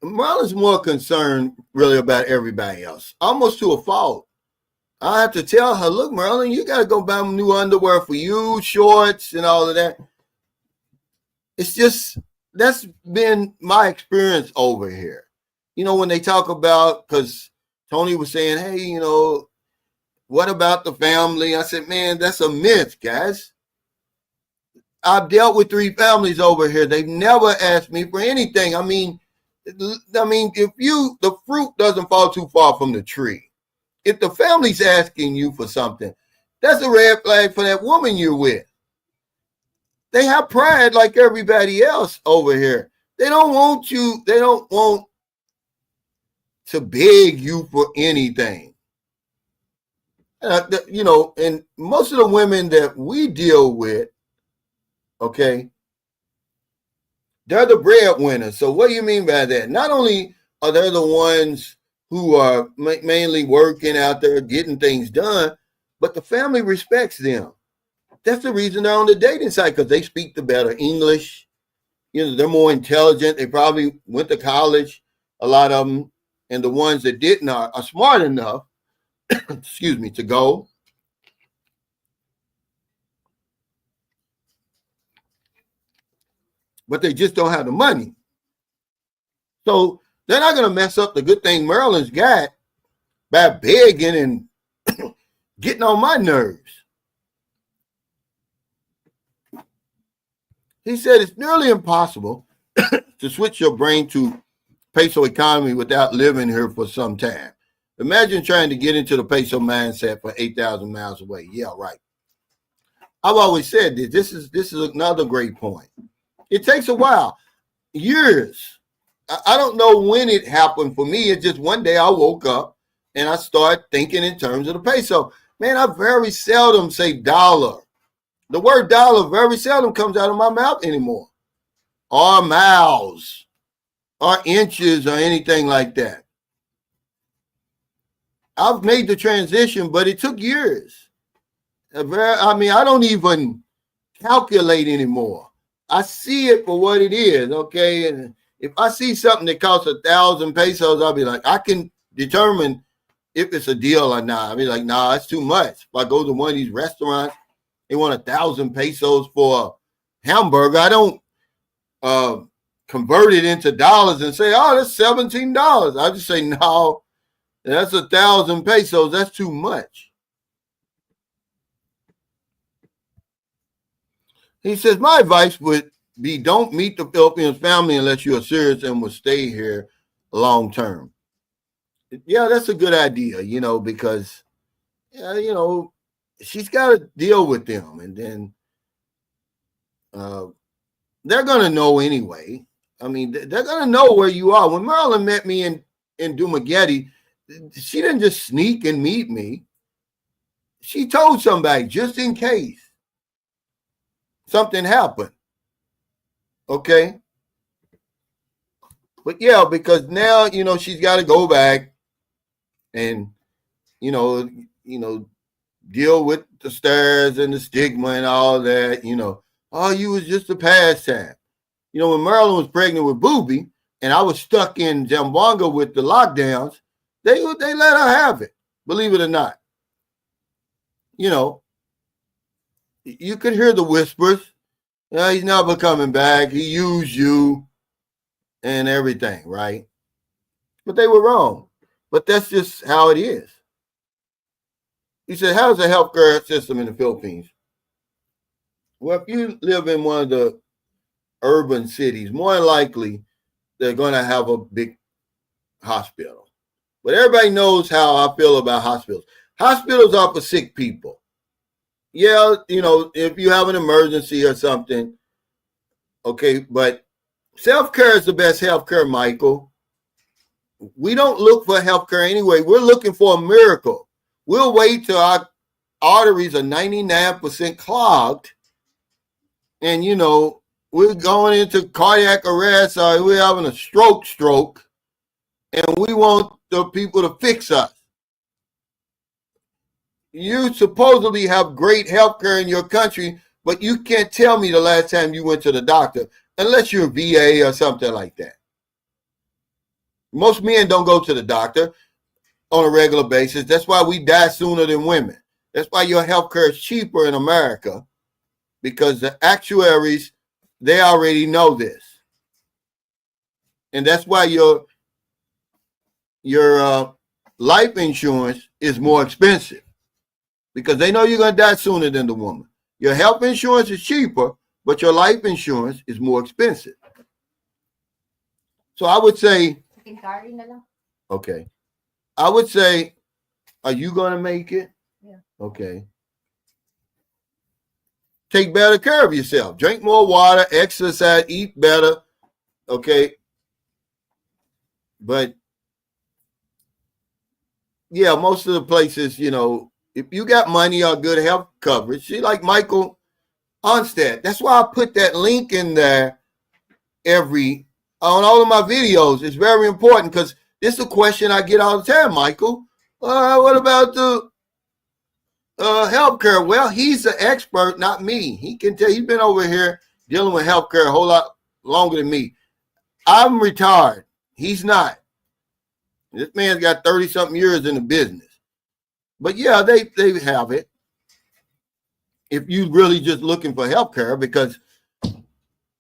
Marlon's more concerned really about everybody else, almost to a fault. I have to tell her, look, Merlin, you got to go buy new underwear for you, shorts, and all of that. It's just, that's been my experience over here. When they talk about, because Tony was saying, hey, what about the family? I said, man, that's a myth, guys. I've dealt with 3 families over here. They've never asked me for anything. I mean, if the fruit doesn't fall too far from the tree. If the family's asking you for something, that's a red flag for that woman you're with. They have pride like everybody else over here. They don't want to beg you for anything. And most of the women that we deal with, okay, they're the breadwinners. So what do you mean by that? Not only are they the ones who are mainly working out there getting things done, but the family respects them. That's the reason they're on the dating site, because they speak the better English. They're more intelligent. They probably went to college, a lot of them. And the ones that didn't are smart enough, excuse me, to go. But they just don't have the money. So they're not going to mess up the good thing Merlin's got by begging and getting on my nerves. He said it's nearly impossible to switch your brain to peso economy without living here for some time. Imagine trying to get into the peso mindset for 8,000 miles away. Yeah, right. I've always said this is another great point. It takes a while, years. I don't know when it happened for me. It's just one day I woke up and I started thinking in terms of the peso. Man, I very seldom say dollar. The word dollar very seldom comes out of my mouth anymore. Or miles, or inches, or anything like that. I've made the transition, but it took years. I don't even calculate anymore. I see it for what it is, okay? And if I see something that costs 1,000 pesos, I'll be like, I can determine if it's a deal or not. I'll be like, nah, that's too much. If I go to one of these restaurants, they want 1,000 pesos for a hamburger. I don't convert it into dollars and say, oh, that's $17. I just say, no, that's 1,000 pesos. That's too much. He says, my advice would be don't meet the Philippines family unless you are serious and will stay here long term. Yeah, that's a good idea, because, she's got to deal with them. And then they're going to know anyway. I mean, they're going to know where you are. When Marilyn met me in Dumaguete, she didn't just sneak and meet me. She told somebody just in case something happened. Okay. But yeah, because now, she's got to go back and, deal with the stares and the stigma and all that, oh, you was just a pastime. When Marilyn was pregnant with Booby and I was stuck in Zamboanga with the lockdowns, they let her have it, believe it or not. You could hear the whispers. He's never coming back. He used you and everything, right? But they were wrong. But that's just how it is. He said, how's the healthcare system in the Philippines? Well, if you live in one of the urban cities, more likely they're going to have a big hospital. But everybody knows how I feel about hospitals. Hospitals are for sick people. Yeah, if you have an emergency or something, okay, but self-care is the best healthcare, Michael. We don't look for healthcare anyway. We're looking for a miracle. We'll wait till our arteries are 99% clogged and, we're going into cardiac arrest or we're having a stroke, and we want the people to fix us. You supposedly have great health care in your country, but you can't tell me the last time you went to the doctor, unless you're VA or something like that. Most men don't go to the doctor. on a regular basis. That's why we die sooner than women. That's why your health care is cheaper in America, because the actuaries, they already know this. And that's why your life insurance is more expensive, because they know you're going to die sooner than the woman. Your health insurance is cheaper, but your life insurance is more expensive. So I would say, okay, I would say, are you going to make it? Yeah. Okay. Take better care of yourself. Drink more water, exercise, eat better. Okay. But yeah, most of the places, you know, if you got money or good health coverage, see, like Michael Onstead. That's why I put that link in there on all of my videos. It's very important, because this is a question I get all the time, Michael. What about the healthcare? Well, he's the expert, not me. He can tell. He's been over here dealing with healthcare a whole lot longer than me. I'm retired. He's not. This man's got 30-something years in the business. But yeah, they have it. If you really just looking for healthcare, because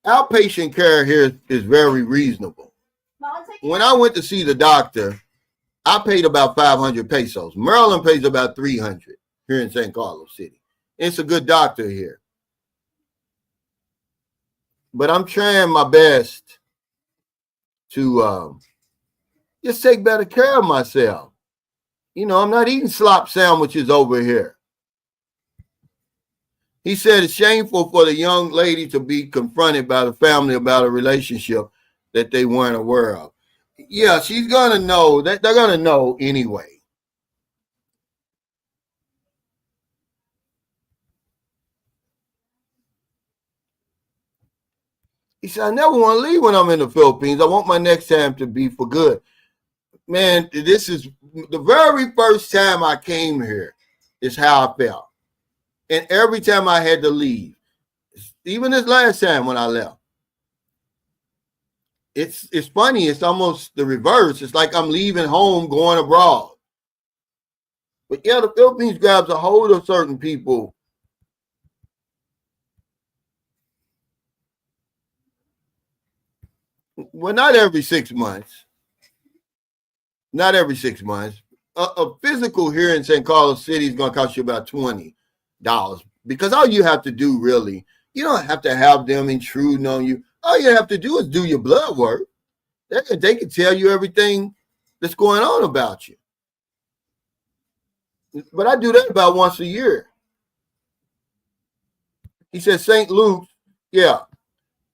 outpatient care here is very reasonable. When I went to see the doctor, I paid about 500 pesos. Maryland pays about 300 here in San Carlos City. It's a good doctor here. But I'm trying my best to just take better care of myself. You know, I'm not eating slop sandwiches over here. He said it's shameful for the young lady to be confronted by the family about a relationship that they weren't aware of. Yeah, she's going to know. They're going to know anyway. He said, I never want to leave when I'm in the Philippines. I want my next time to be for good. Man, this is the very first time I came here is how I felt. And every time I had to leave, even this last time when I left, it's funny. It's almost the reverse. It's like I'm leaving home, going abroad. But yeah, the Philippines grabs a hold of certain people. Well, not every 6 months. Not every 6 months. A physical here in San Carlos City is going to cost you about $20, because all you have to do, really, you don't have to have them intruding on you. All you have to do is do your blood work. They can tell you everything that's going on about you. But I do that about once a year. He said St. Luke's, yeah.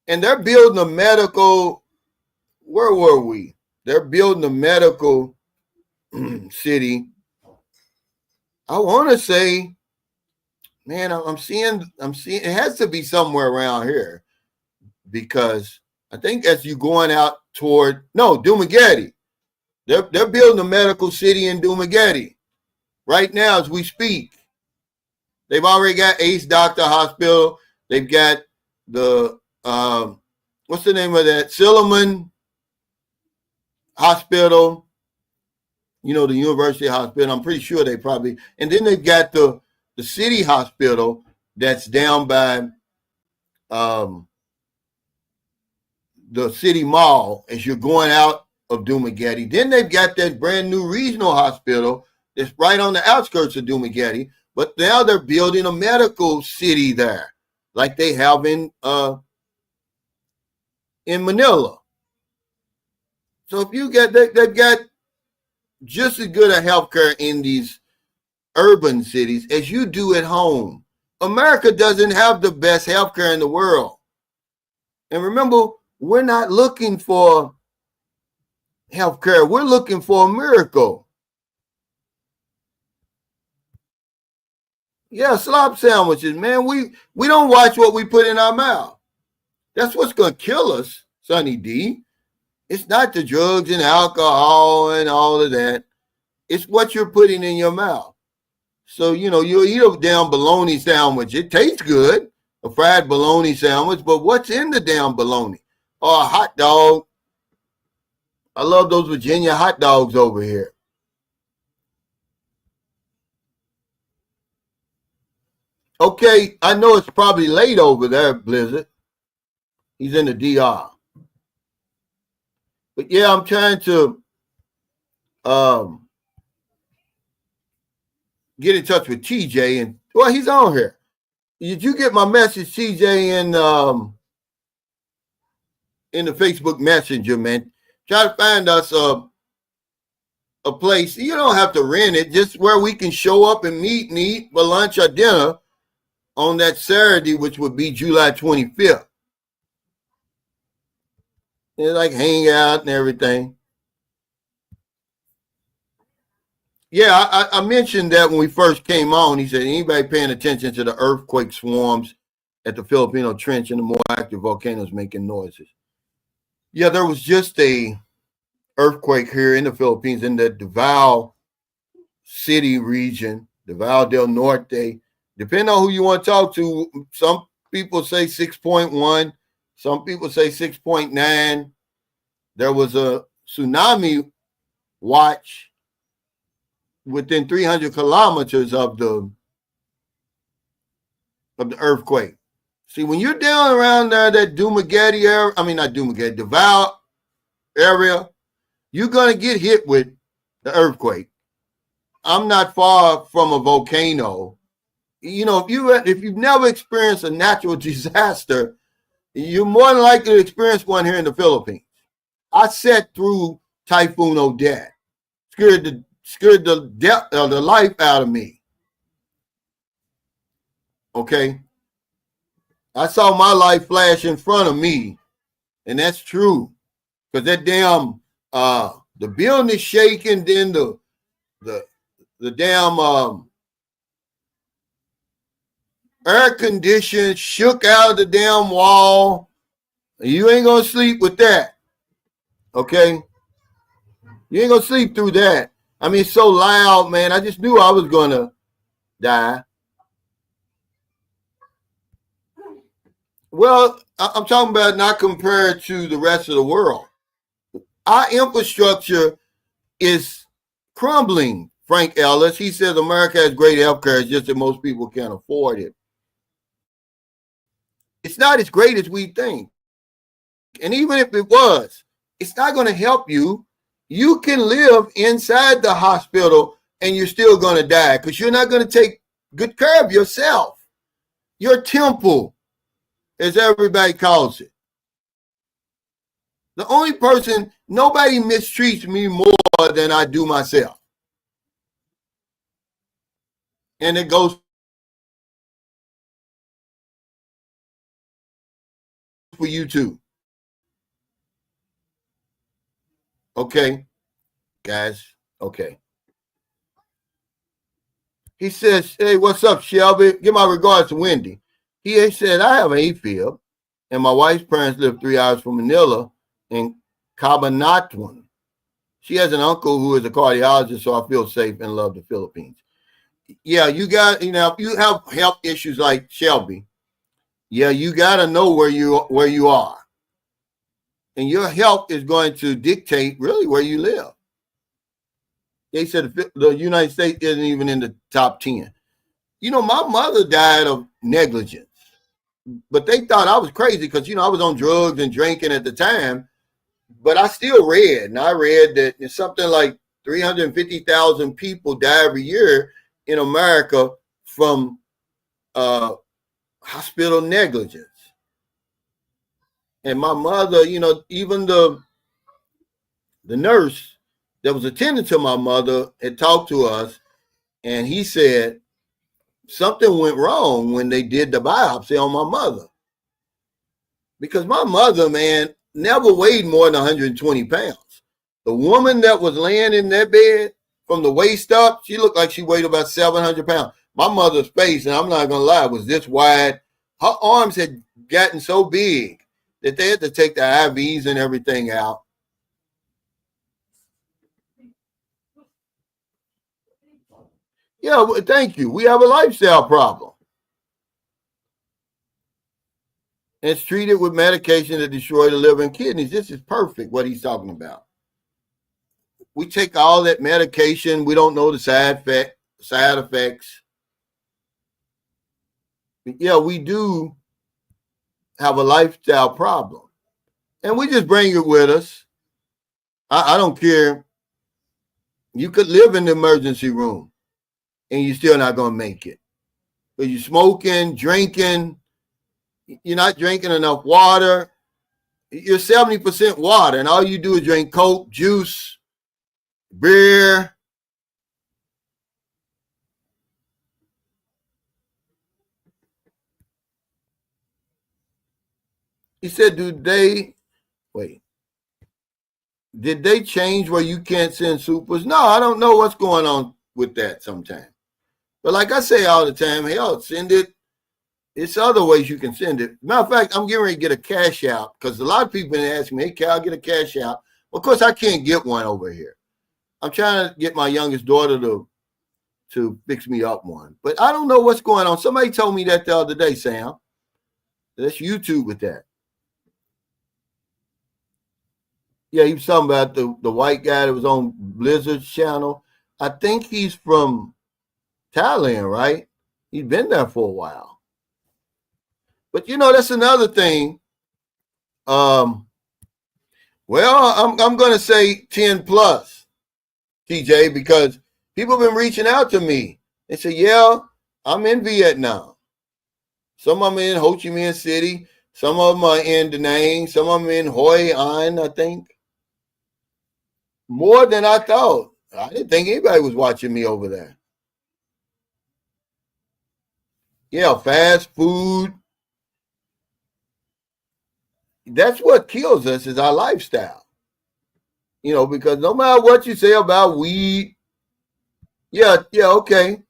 And they're building a medical, where were we? They're building a medical city. I want to say, man, I'm seeing, it has to be somewhere around here, because I think as you going out toward, Dumaguete. They're building a medical city in Dumaguete right now as we speak. They've already got Ace Doctor Hospital. They've got the, what's the name of that? Silliman Hospital. You know, the University Hospital. I'm pretty sure they probably, and then they've got the city hospital that's down by the city mall as you're going out of Dumaguete. Then they've got that brand new regional hospital that's right on the outskirts of Dumaguete. But now they're building a medical city there, like they have in Manila. So if you get, they've got just as good a healthcare in these urban cities as you do at home. America doesn't have the best healthcare in the world. And remember, we're not looking for healthcare. We're looking for a miracle. Yeah, slop sandwiches, man. We don't watch what we put in our mouth. That's what's going to kill us, Sonny D. It's not the drugs and alcohol and all of that. It's what you're putting in your mouth. So, you know, you'll eat a damn bologna sandwich. It tastes good, a fried bologna sandwich, but what's in the damn bologna? Or a hot dog. I love those Virginia hot dogs over here. Okay, I know it's probably late over there, Blizzard. He's in the DR. But yeah, I'm trying to um, get in touch with TJ, and well, he's on here. Did you get my message, TJ, in the Facebook Messenger, man? Try to find us a place. You don't have to rent it, just where we can show up and meet and eat for lunch or dinner on that Saturday, which would be July 25th. And like hang out and everything. Yeah, I mentioned that when we first came on. He said, anybody paying attention to the earthquake swarms at the Filipino Trench and the more active volcanoes making noises? Yeah, there was just a earthquake here in the Philippines in the Davao City region, Davao del Norte. Depending on who you want to talk to, some people say 6.1, some people say 6.9. There was a tsunami watch within 300 kilometers of the earthquake. See, when you're down around there, that Dumaguete area, I mean, not Dumaguete, Davao area, you're going to get hit with the earthquake. I'm not far from a volcano. You know, if you've never experienced a natural disaster, you're more than likely to experience one here in the Philippines. I sat through Typhoon Odette, scared the life out of me. Okay, I saw my life flash in front of me, and that's true. Because that damn the building is shaking, then the damn air condition shook out of the damn wall. You ain't gonna sleep with that. Okay? You ain't gonna sleep through that. I mean, it's so loud, man. I just knew I was gonna die. Well, I'm talking about not compared to the rest of the world. Our infrastructure is crumbling, Frank Ellis. He says America has great health care, it's just that most people can't afford it. It's not as great as we think. And even if it was, it's not going to help you. You can live inside the hospital and you're still going to die because you're not going to take good care of yourself. Your temple, as everybody calls it. The only person, nobody mistreats me more than I do myself. And it goes for you too. Okay, guys. Okay. He says, hey, what's up, Shelby? Give my regards to Wendy. He said, I have an AFib, and my wife's parents live 3 hours from Manila in Cabanatuan. She has an uncle who is a cardiologist, so I feel safe and love the Philippines. Yeah, you got, you know, if you have health issues like Shelby, yeah, you got to know where you are. And your health is going to dictate really where you live. They said the United States isn't even in the top 10. You know, my mother died of negligence, but they thought I was crazy because, you know, I was on drugs and drinking at the time, but I still read. And I read that it's something like 350,000 people die every year in America from hospital negligence. And my mother, you know, even the nurse that was attending to my mother had talked to us, and he said something went wrong when they did the biopsy on my mother. Because my mother, man, never weighed more than 120 pounds. The woman that was laying in that bed from the waist up, she looked like she weighed about 700 pounds. My mother's face, and I'm not going to lie, was this wide. Her arms had gotten so big that they had to take the IVs and everything out. Yeah, thank you. We have a lifestyle problem. And it's treated with medication that destroy the liver and kidneys. This is perfect, what he's talking about. We take all that medication. We don't know the side effects. yeah, we do have a lifestyle problem. And we just bring it with us. I don't care. You could live in the emergency room and you're still not going to make it. But you're smoking, drinking, you're not drinking enough water. You're 70% water, and all you do is drink Coke, juice, beer. He said, did they change where you can't send supers? No, I don't know what's going on with that sometimes. But like I say all the time, hell, send it. It's other ways you can send it. Matter of fact, I'm getting ready to get a cash out because a lot of people been asking me, hey, can I get a cash out? Of course, I can't get one over here. I'm trying to get my youngest daughter to fix me up one. But I don't know what's going on. Somebody told me that the other day, Sam. Let's YouTube with that. Yeah, he was talking about the white guy that was on Blizzard's channel. I think he's from Thailand, right? He's been there for a while. But that's another thing. Well, I'm going to say 10 plus, TJ, because people have been reaching out to me. They say, yeah, I'm in Vietnam. Some of them in Ho Chi Minh City. Some of them are in Da Nang. Some of them in Hoi An, I think. More than I thought. I didn't think anybody was watching me over there. Yeah, fast food. That's what kills us is our lifestyle. Because no matter what you say about weed, yeah, okay.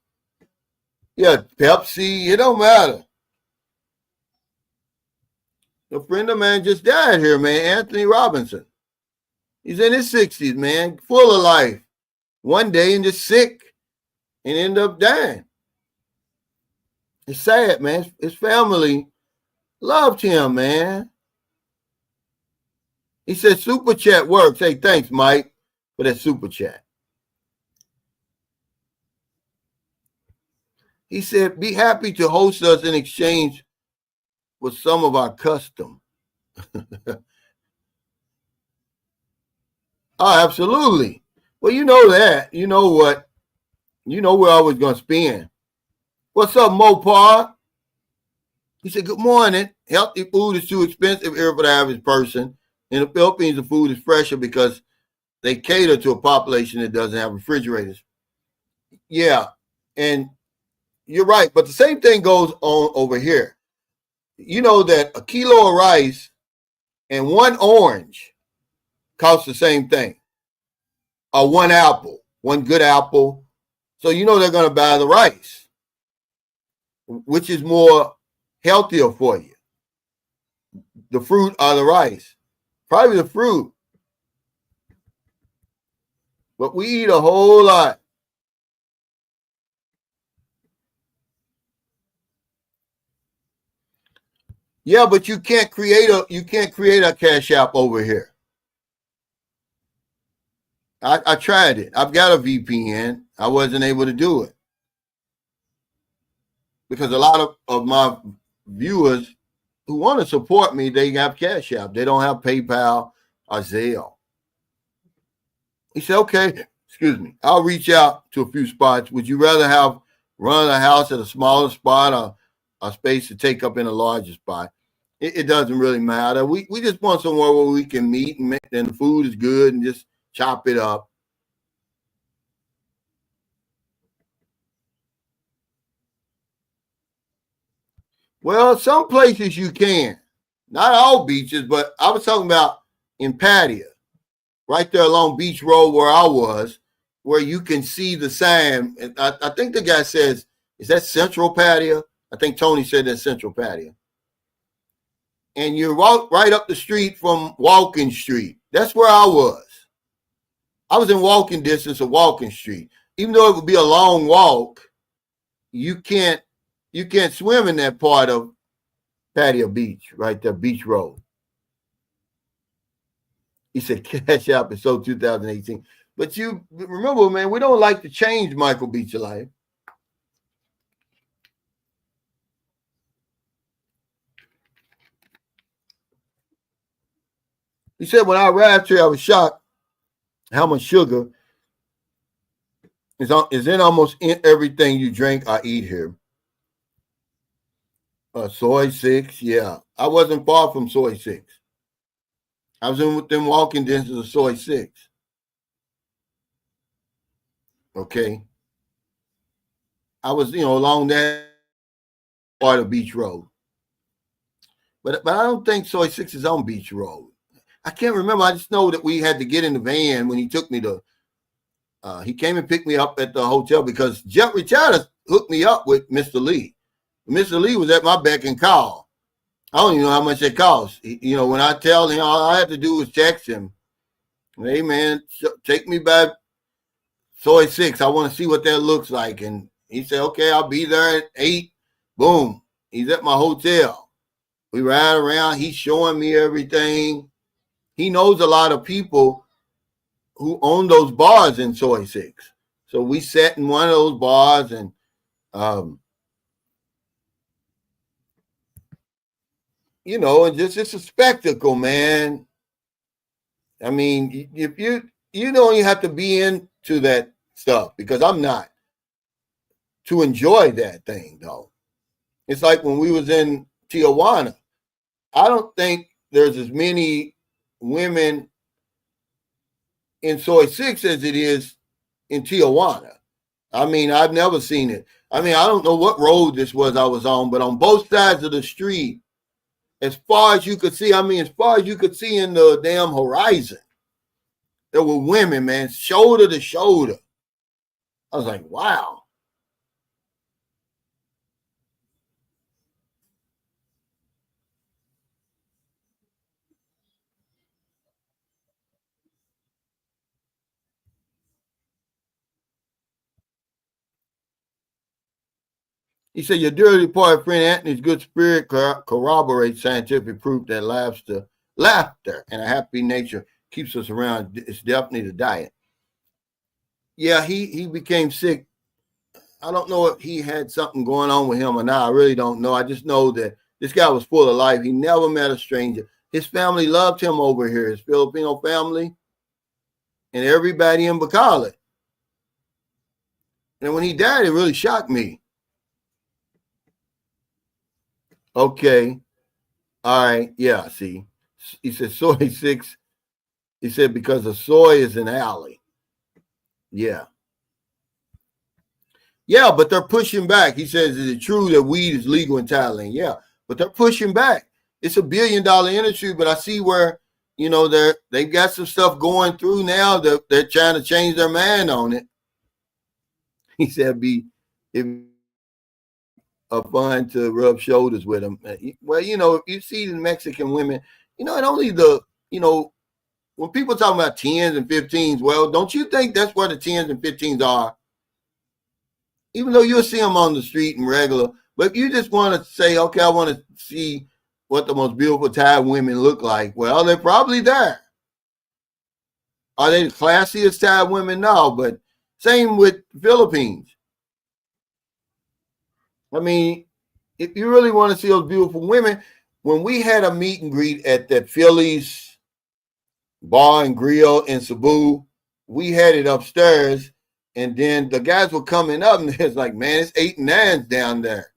Yeah, Pepsi, it don't matter. A friend of mine just died here, man, Anthony Robinson. He's in his 60s, man, full of life. One day and just sick and end up dying. It's sad, man. His family loved him, man. He said super chat works. Hey, thanks, Mike, for that super chat. He said, be happy to host us in exchange with some of our custom. Oh, absolutely. Well, you know that. You know what? You know we're always going to spend. What's up, Mopar? He said, good morning. Healthy food is too expensive here for the average person. In the Philippines, the food is fresher because they cater to a population that doesn't have refrigerators. Yeah, and you're right. But the same thing goes on over here. You know that a kilo of rice and one orange costs the same thing. Or one apple, one good apple. So they're going to buy the rice, which is more healthier for you. The fruit or the rice. Probably the fruit. But we eat a whole lot. Yeah, but you can't create a cash app over here. I tried it. I've got a VPN. I wasn't able to do it. Because a lot of my viewers who want to support me, they have Cash App. They don't have PayPal or Zelle. He said, okay, excuse me, I'll reach out to a few spots. Would you rather run a house at a smaller spot or a space to take up in a larger spot? It doesn't really matter. We just want somewhere where we can meet and the food is good and just chop it up. Well, some places you can. Not all beaches, but I was talking about in Pattaya, right there along Beach Road where I was, where you can see the sign. I think the guy says, is that Central Pattaya? I think Tony said that's Central Pattaya. And you walk right up the street from Walking Street. That's where I was. I was in walking distance of Walking Street. Even though it would be a long walk, you can't swim in that part of Pattaya Beach, right there, Beach Road. He said, Cash App is so 2018. But you remember, man, we don't like to change Michael Beecher Life. He said, when I arrived here, I was shocked how much sugar is in almost in everything you drink or eat here. Soy 6, yeah. I wasn't far from soy 6. I was in within walking distance of soy 6. Okay. I was, along that part of Beach Road. But I don't think soy 6 is on Beach Road. I can't remember. I just know that we had to get in the van when he took me to he came and picked me up at the hotel because Jeffrey Chatter hooked me up with Mr. Lee. Mr. Lee was at my beck and call. I don't even know how much it costs. When I tell him, all I have to do is text him, hey, man, take me by soy 6. I want to see what that looks like. And he said, okay, I'll be there at 8. Boom. He's at my hotel. We ride around. He's showing me everything. He knows a lot of people who own those bars in soy 6. So we sat in one of those bars and and just it's a spectacle, man. I mean, if you don't even have to be into that stuff because I'm not to enjoy that thing though. It's like when we was in Tijuana. I don't think there's as many women in soy 6 as it is in Tijuana. I mean, I've never seen it. I mean, I don't know what road this was I was on, but on both sides of the street, as far as you could see, as far as you could see in the damn horizon, there were women, man, shoulder to shoulder. I was like, wow. He said, your dearly departed friend Anthony's good spirit corroborates scientific proof that laughter and a happy nature keeps us around. It's definitely the diet. Yeah, he became sick. I don't know if he had something going on with him or not. I really don't know. I just know that this guy was full of life. He never met a stranger. His family loved him over here, his Filipino family, and everybody in Bacolod. And when he died, it really shocked me. Okay. All right. Yeah. See, he said soy 6. He said because the soy is an alley. Yeah. Yeah, but they're pushing back. He says, is it true that weed is legal in Thailand? Yeah, but they're pushing back. It's $1 billion industry, but I see where, they've got some stuff going through now that they're trying to change their mind on it. He said it'd be fun to rub shoulders with them. Well, if you see the Mexican women, and only when people talk about 10s and 15s, well, don't you think that's where the 10s and 15s are? Even though you'll see them on the street and regular, but if you just want to say, okay, I want to see what the most beautiful Thai women look like, well, they're probably there. Are they the classiest Thai women? No, but same with Philippines. I mean, if you really want to see those beautiful women, when we had a meet and greet at that Phillies bar and grill in Cebu, we had it upstairs, and then the guys were coming up, and it's like, man, it's 8 and 9s down there.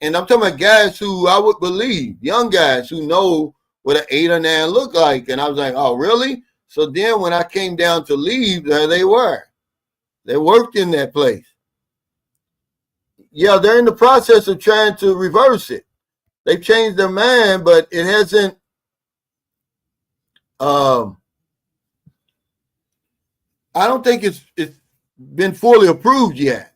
And I'm talking about guys who I would believe, young guys who know what an 8 or 9 look like. And I was like, oh, really? So then when I came down to leave, there they were. They worked in that place. Yeah, they're in the process of trying to reverse it. They've changed their mind, but it hasn't I don't think it's been fully approved yet.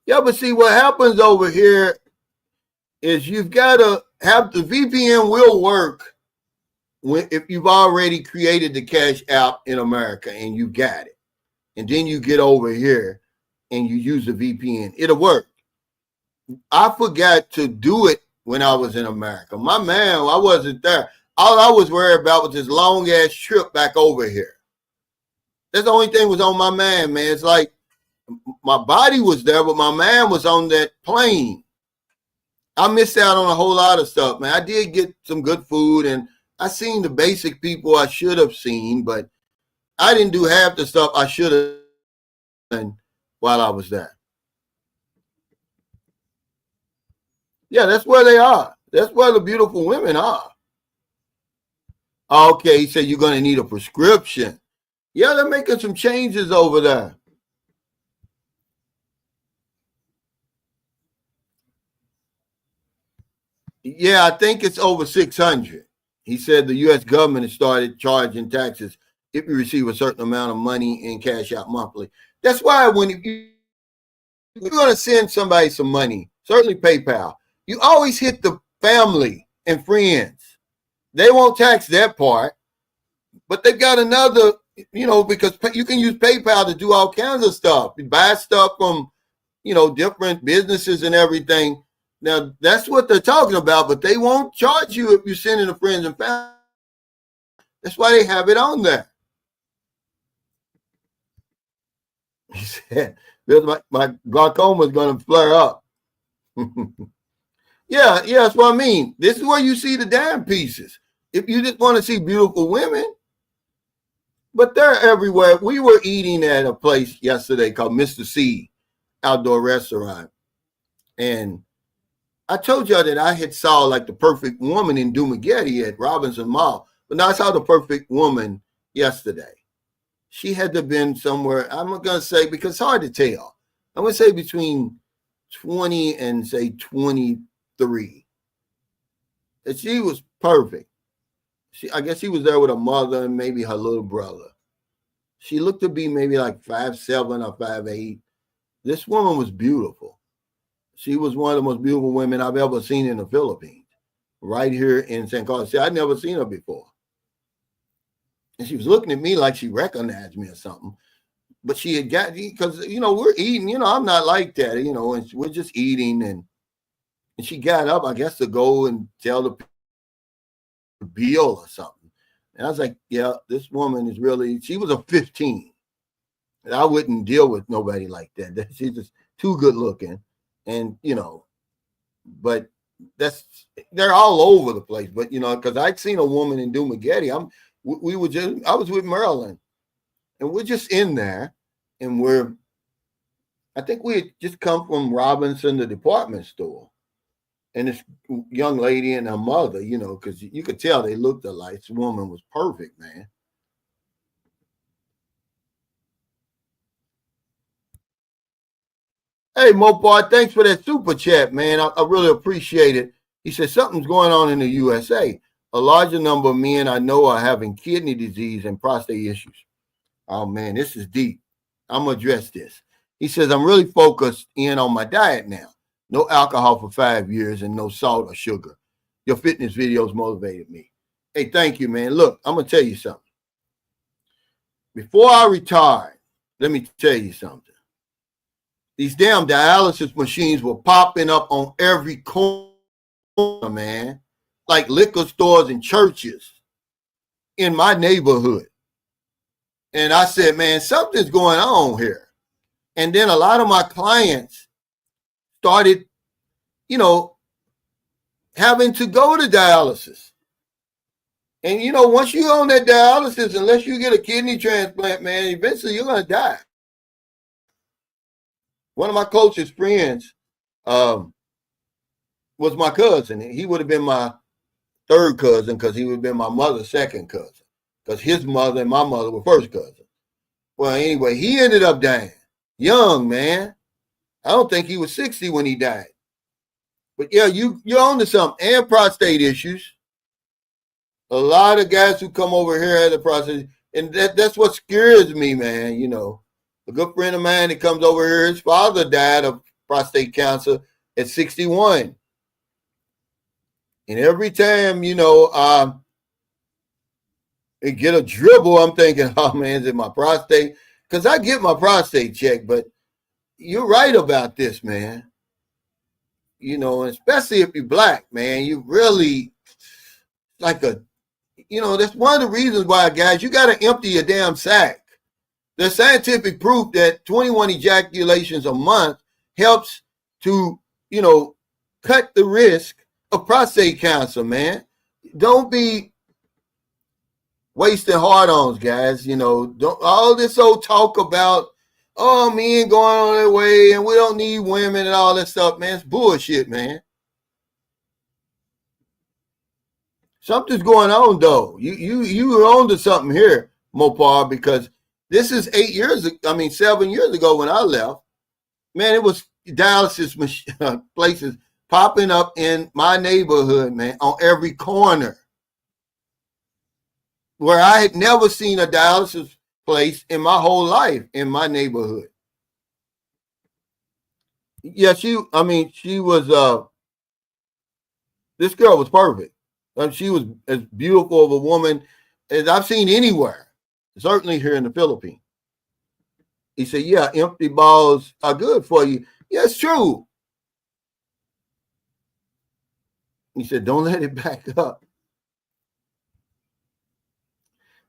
Yeah, but see what happens over here is you've got to have the VPN will work if you've already created the Cash App in America and you got it. And then you get over here and you use the VPN. It'll work. I forgot to do it when I was in America. My man, I wasn't there. All I was worried about was this long ass trip back over here. That's the only thing was on my mind, man. It's like my body was there, but my mind was on that plane. I missed out on a whole lot of stuff, man. I did get some good food, and I seen the basic people I should have seen, but I didn't do half the stuff I should have done while I was there. Yeah, that's where they are. That's where the beautiful women are. Okay, he said you're going to need a prescription. Yeah, they're making some changes over there. Yeah, I think it's over 600. He said the U.S. government has started charging taxes if you receive a certain amount of money in cash out monthly. That's why when you're going to send somebody some money, certainly PayPal, you always hit the family and friends. They won't tax that part, but they've got another, because you can use PayPal to do all kinds of stuff. You buy stuff from, different businesses and everything. Now, that's what they're talking about, but they won't charge you if you're sending to friends and family. That's why they have it on there. He said, my glaucoma is going to flare up. Yeah, that's what I mean. This is where you see the dime pieces. If you just want to see beautiful women, but they're everywhere. We were eating at a place yesterday called Mr. C outdoor restaurant. And I told y'all that I had saw like the perfect woman in Dumagetti at Robinson Mall. But now I saw the perfect woman yesterday. She had to have been somewhere, I'm going to say, because it's hard to tell. I'm going to say between 20 and say 23. And she was perfect. I guess she was there with her mother and maybe her little brother. She looked to be maybe like 5'7" or 5'8". This woman was beautiful. She was one of the most beautiful women I've ever seen in the Philippines, right here in San Carlos. See, I'd never seen her before. And she was looking at me like she recognized me or something. But she had got, because, we're eating, I'm not like that, and we're just eating. And she got up, I guess, to go and tell the bill or something. And I was like, yeah, this woman is really, she was a 15. And I wouldn't deal with nobody like that. She's just too good looking. And, but they're all over the place. But, because I'd seen a woman in Dumagetti. I was with Marilyn, and we're just in there, and I think we had just come from Robinson, the department store. And this young lady and her mother, because you could tell they looked alike. This woman was perfect, man. Hey, Mopar, thanks for that super chat, man. I really appreciate it. He said something's going on in the USA. A larger number of men I know are having kidney disease and prostate issues. Oh, man, this is deep. I'm going to address this. He says, I'm really focused in on my diet now. No alcohol for 5 years and no salt or sugar. Your fitness videos motivated me. Hey, thank you, man. Look, I'm going to tell you something. Before I retired, let me tell you something. These damn dialysis machines were popping up on every corner, man, like liquor stores and churches in my neighborhood. And I said, man, something's going on here. And then a lot of my clients started, having to go to dialysis. And, once you're on that dialysis, unless you get a kidney transplant, man, eventually you're going to die. One of my closest friends was my cousin. He would have been my third cousin because he would have been my mother's second cousin, because his mother and my mother were first cousins. Well, anyway, he ended up dying young, man. I don't think he was 60 when he died. But yeah, you're on to something. And prostate issues. A lot of guys who come over here have the prostate, and that's what scares me, man. A good friend of mine that comes over here, his father died of prostate cancer at 61. And every time, I get a dribble, I'm thinking, oh, man, is it my prostate? Because I get my prostate checked, but you're right about this, man. Especially if you're black, man, you really that's one of the reasons why, guys, you got to empty your damn sack. There's scientific proof that 21 ejaculations a month helps to, cut the risk of prostate cancer, man. Don't be wasting hard-ons, guys. Don't all this old talk about, oh, men going on their way and we don't need women and all that stuff, man. It's bullshit, man. Something's going on, though. You were on to something here, Mopar, because this is 7 years ago when I left. Man, it was dialysis places popping up in my neighborhood, man, on every corner, where I had never seen a dialysis place in my whole life in my neighborhood. Yeah, she was, this girl was perfect. She was as beautiful of a woman as I've seen anywhere, certainly here in the Philippines. He said, yeah, empty balls are good for you. Yeah, it's true. He said, don't let it back up.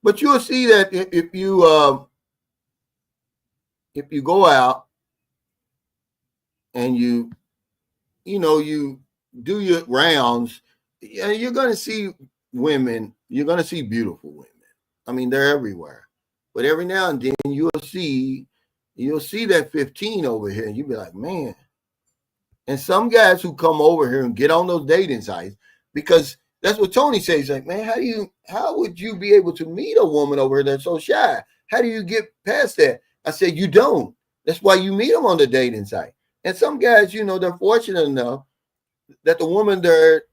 But you'll see that if you go out and you do your rounds, you're going to see women. You're going to see beautiful women. I mean, they're everywhere. But every now and then you'll see that 15 over here, and you'll be like, man. And some guys who come over here and get on those dating sites, because that's what Tony says. He's like, man, how would you be able to meet a woman over here that's so shy? How do you get past that? I said, you don't. That's why you meet them on the dating site. And some guys, they're fortunate enough that the woman they're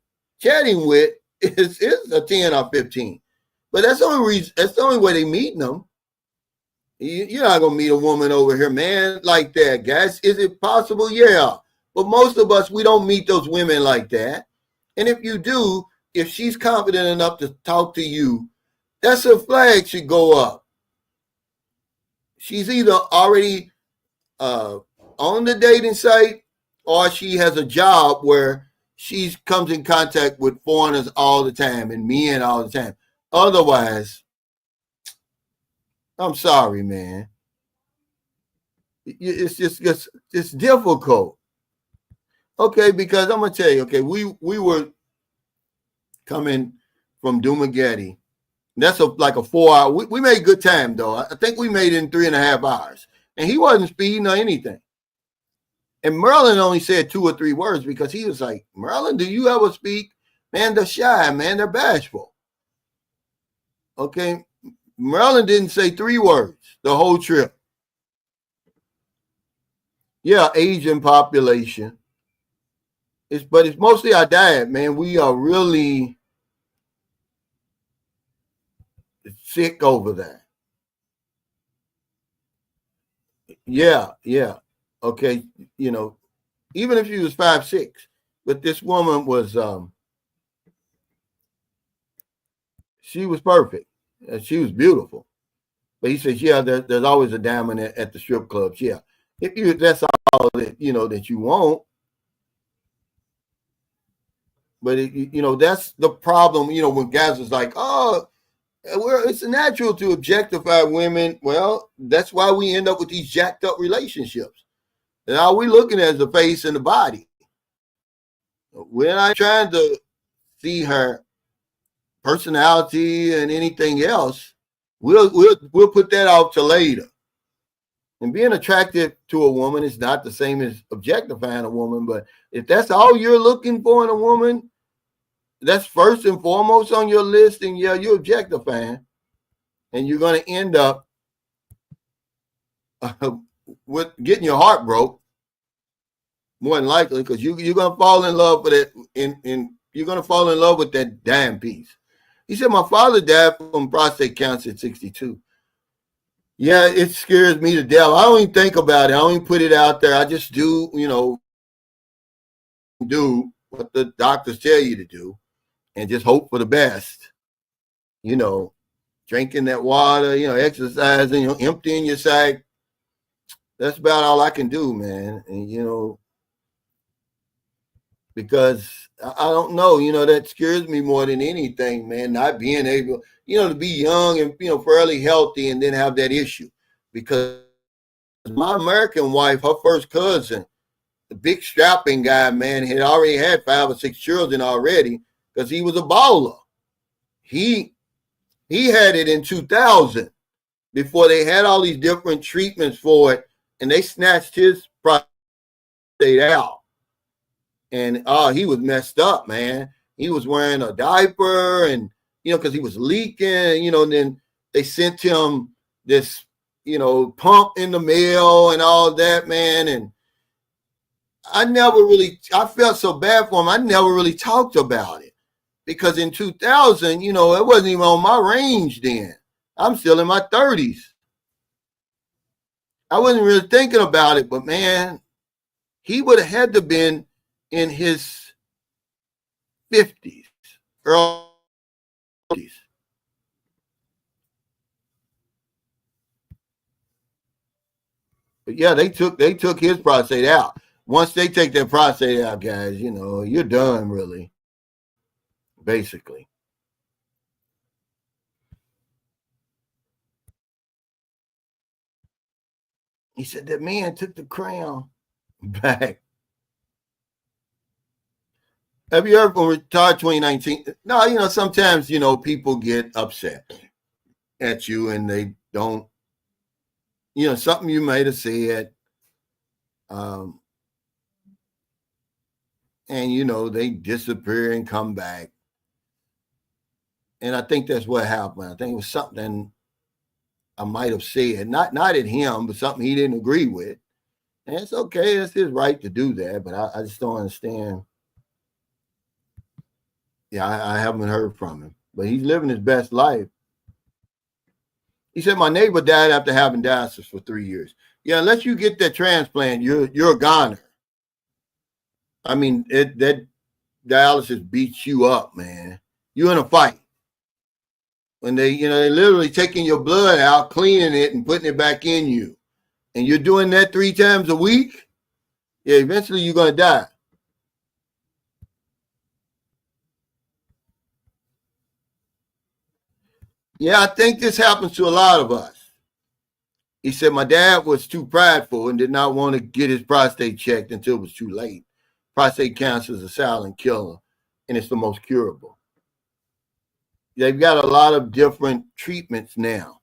chatting with is a 10 or 15. But that's the only reason. That's the only way they meeting them. You're not gonna meet a woman over here, man, like that, guys. Is it possible? Yeah. But most of us, we don't meet those women like that. And if you do, if she's confident enough to talk to you, that's a flag should go up. She's either already on the dating site, or she has a job where she comes in contact with foreigners all the time and men all the time. Otherwise, I'm sorry, man. It's just difficult. Okay, because I'm gonna tell you, okay, we were coming from Dumaguete. That's like a 4 hour. We made good time though. I think we made it in 3.5 hours. And he wasn't speeding or anything. And Merlin only said 2 or 3 words because he was like, Merlin, do you ever speak? Man, they're shy, man, they're bashful. Okay. Merlin didn't say 3 words the whole trip. Yeah, Asian population. But it's mostly our diet, man. We are really sick over that. Yeah. Okay, even if she was 5'6", but this woman was she was perfect. She was beautiful. But he says, yeah, there's always a diamond at the strip clubs. Yeah. If that's all that that you want. But that's the problem, when guys is like, oh, it's natural to objectify women. Well, that's why we end up with these jacked up relationships. And all we looking at is the face and the body. We're not trying to see her personality and anything else. We'll put that off to later. And being attracted to a woman is not the same as objectifying a woman. But if that's all you're looking for in a woman, that's first and foremost on your list, and yeah, you're objectifying, and you're going to end up with getting your heart broke, more than likely, because you're going to fall in love with it, and you're going to fall in love with that dime piece. He said, my father died from prostate cancer at 62. Yeah, it scares me to death. I don't even think about it. I don't even put it out there. I just do, do what the doctors tell you to do and just hope for the best. Drinking that water, exercising, emptying your sack. That's about all I can do, man. And, because I don't know, that scares me more than anything, man, not being able, to be young and, fairly healthy and then have that issue. because my American wife, her first cousin, the big strapping guy, man, had already had 5 or 6 children already because he was a baller. He had it in 2000 before they had all these different treatments for it, and they snatched his prostate out. And he was messed up, man. He was wearing a diaper, and because he was leaking, and then they sent him this, pump in the mail and all that, man. And I felt so bad for him. I never really talked about it because in 2000, it wasn't even on my range then. I'm still in my 30s. I wasn't really thinking about it, but man, he would have had to been in his 50s, early 50s. But yeah, they took his prostate out. Once they take that prostate out, guys, you're done, really. Basically. He said that man took the crown back. Have you ever retired 2019? No, sometimes, people get upset at you and they don't, something you might have said. And, they disappear and come back. And I think that's what happened. I think it was something I might have said, not at him, but something he didn't agree with. And it's okay. It's his right to do that. But I just don't understand. Yeah, I haven't heard from him. But he's living his best life. He said, my neighbor died after having dialysis for 3 years. Yeah, unless you get that transplant, you're a goner. I mean, that dialysis beats you up, man. You're in a fight. When they're literally taking your blood out, cleaning it, and putting it back in you. And you're doing that 3 times a week, yeah, eventually you're going to die. Yeah, I think this happens to a lot of us. He said, my dad was too prideful and did not want to get his prostate checked until it was too late. Prostate cancer is a silent killer, and it's the most curable. They've got a lot of different treatments now.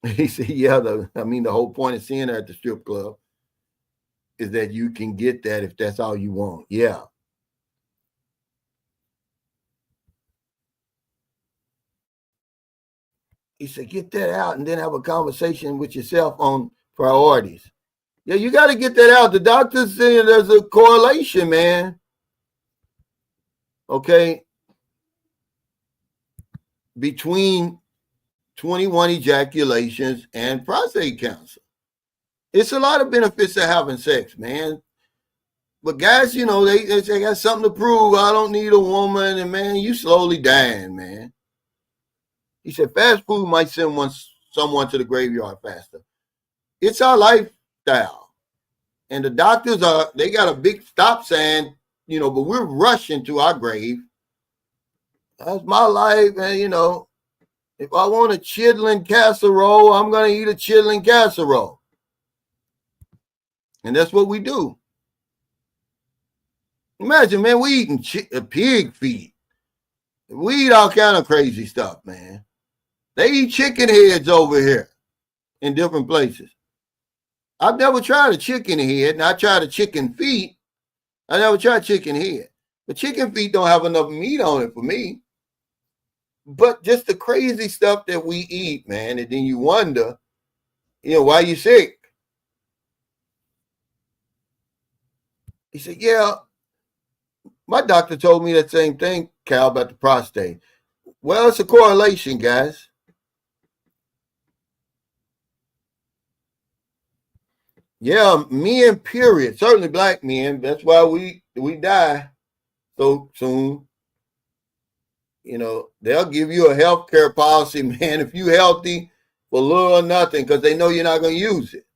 He said, yeah, the whole point of seeing her at the strip club is that you can get that if that's all you want. Yeah. He said, get that out and then have a conversation with yourself on priorities. Yeah, you got to get that out. The doctor's saying there's a correlation, man. Okay. Between 21 ejaculations and prostate cancer. It's a lot of benefits to having sex, man. But guys, they got something to prove. I don't need a woman. And man, you slowly dying, man. He said fast food might send someone to the graveyard faster. It's our lifestyle. And the doctors they got a big stop sign, but we're rushing to our grave. That's my life. And, if I want a chitlin casserole, I'm going to eat a chitlin casserole. And that's what we do. Imagine, man, we eating pig feet. We eat all kind of crazy stuff, man. They eat chicken heads over here in different places. I've never tried a chicken head, and I tried a chicken feet. I never tried chicken head. But chicken feet don't have enough meat on it for me. But just the crazy stuff that we eat, man, and then you wonder, why you sick? He said, yeah, my doctor told me that same thing, Cal, about the prostate. Well, it's a correlation, guys. Yeah, men, period. Certainly black men. That's why we die so soon. They'll give you a health care policy, man, if you're healthy for little or nothing, because they know you're not going to use it.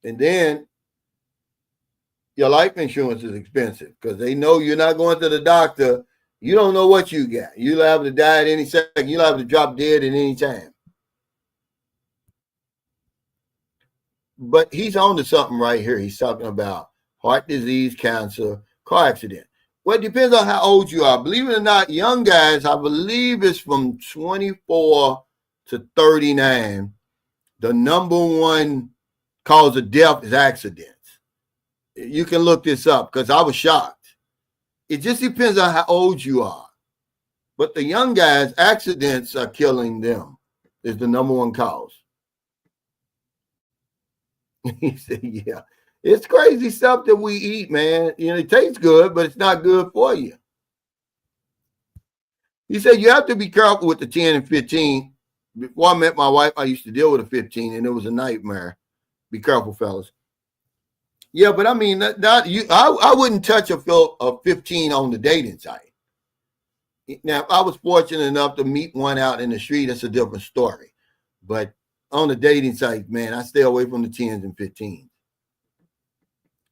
And then your life insurance is expensive because they know you're not going to the doctor You don't know what you got. You'll have to die at any second. You'll have to drop dead at any time. But he's on to something right here. He's talking about heart disease, cancer, car accident. Well, it depends on how old you are. Believe it or not, young guys, I believe it's from 24 to 39. The number one cause of death is accidents. You can look this up because I was shocked. It just depends on how old you are. But the young guys, accidents are killing them. Is the number one cause. He said, yeah. It's crazy stuff that we eat, man. You know, it tastes good, but it's not good for you. He said, you have to be careful with the 10 and 15. Before I met my wife, I used to deal with a 15, and it was a nightmare. Be careful, fellas. Yeah, but I mean, I wouldn't touch a 15 on the dating site. Now, if I was fortunate enough to meet one out in the street, that's a different story. But on the dating site, man, I stay away from the 10s and 15s.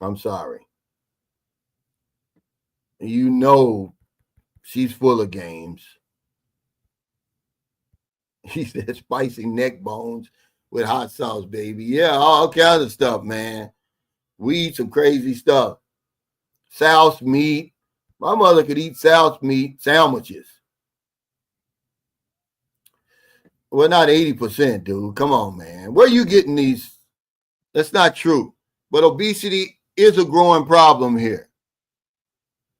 I'm sorry. You know she's full of games. He said spicy neck bones with hot sauce, baby. Yeah, all kinds of stuff, man. We eat some crazy stuff. Souse meat. My mother could eat souse meat sandwiches. Well, not 80%, dude. Come on, man. Where are you getting these? That's not true. But obesity is a growing problem here.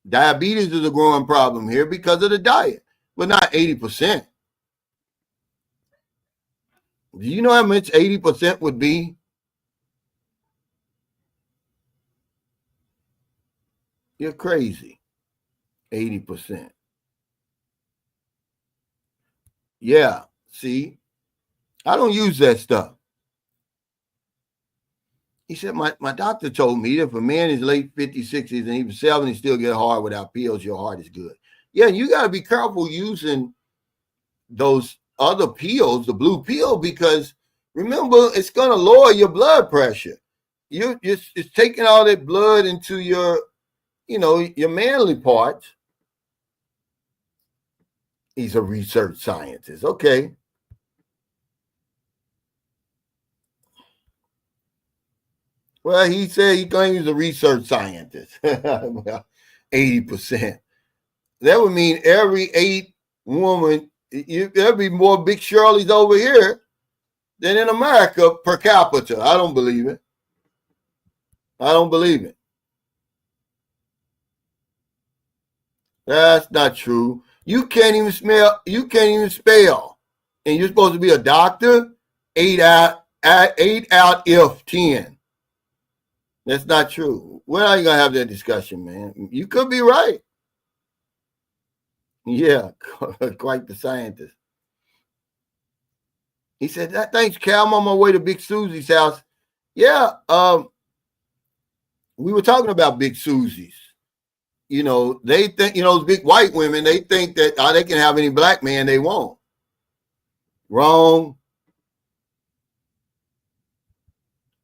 Diabetes is a growing problem here because of the diet, but not 80%. Do you know how much 80% would be? You're crazy. 80%. Yeah, see, I don't use that stuff. He said, my doctor told me that if a man is late 50s, 60s, and even 70s still get hard without pills, your heart is good. Yeah, you got to be careful using those other pills, the blue pill, because remember, it's going to lower your blood pressure. It's taking all that blood into your, your manly parts. He's a research scientist. Okay. Well, he said he claims he's a research scientist. Well, 80%. That would mean every 8 woman, there'd be more Big Shirleys over here than in America per capita. I don't believe it. I don't believe it. That's not true. You can't even spell. And you're supposed to be a doctor? 8 out if 10. That's not true. When are you going to have that discussion, man? You could be right. Yeah, quite the scientist. He said, thanks, Cal. I'm on my way to Big Susie's house. Yeah, we were talking about Big Susie's. They think, those big white women, they think that they can have any black man they want. Wrong.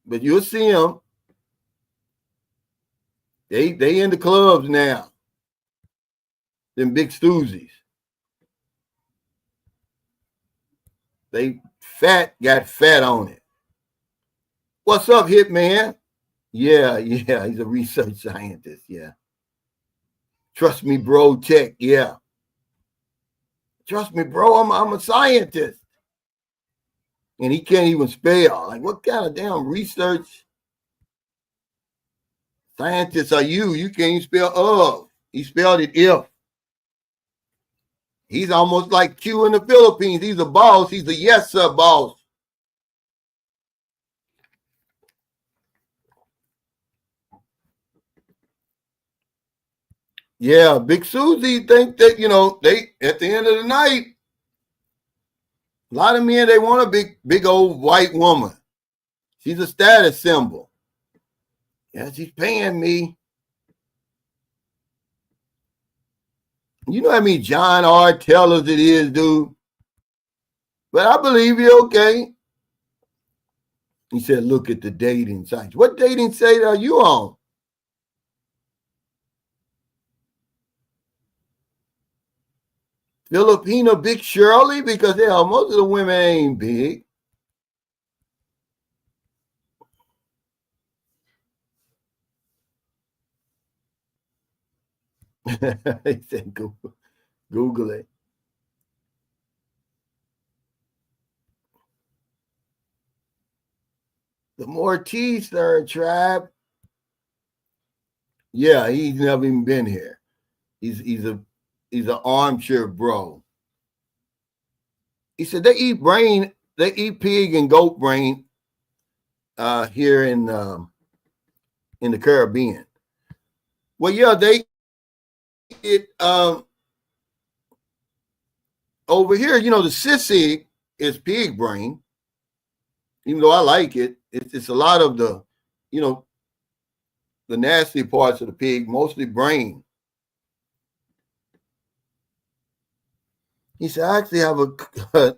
But you'll see them. They in the clubs now. Them Big Susie's. They got fat on it. What's up, Hitman? Yeah, he's a research scientist, yeah. Trust me, bro, tech, yeah. Trust me, bro, I'm a scientist. And he can't even spell. Like, what kind of damn research scientist are you? You can't even spell of. He spelled it if. He's almost like Q in the Philippines. He's a boss. He's a yes, sir, boss. Yeah, Big Susie think that, they at the end of the night, a lot of men, they want a big old white woman. She's a status symbol. Yeah, she's paying me. You know how many John R. Tellers it is, dude? But I believe you, okay. He said, look at the dating sites. What dating site are you on? Filipina Big Shirley, because hell, most of the women ain't big. He said, Google it. The Mortiz third tribe. Yeah, he's never even been here. He's an armchair bro. He said they eat brain, they eat pig and goat brain here in the Caribbean. Well, yeah, they eat over here. You know, the sissy is pig brain. Even though I like it, it's a lot of the, you know, the nasty parts of the pig, mostly brain. He said, I actually have an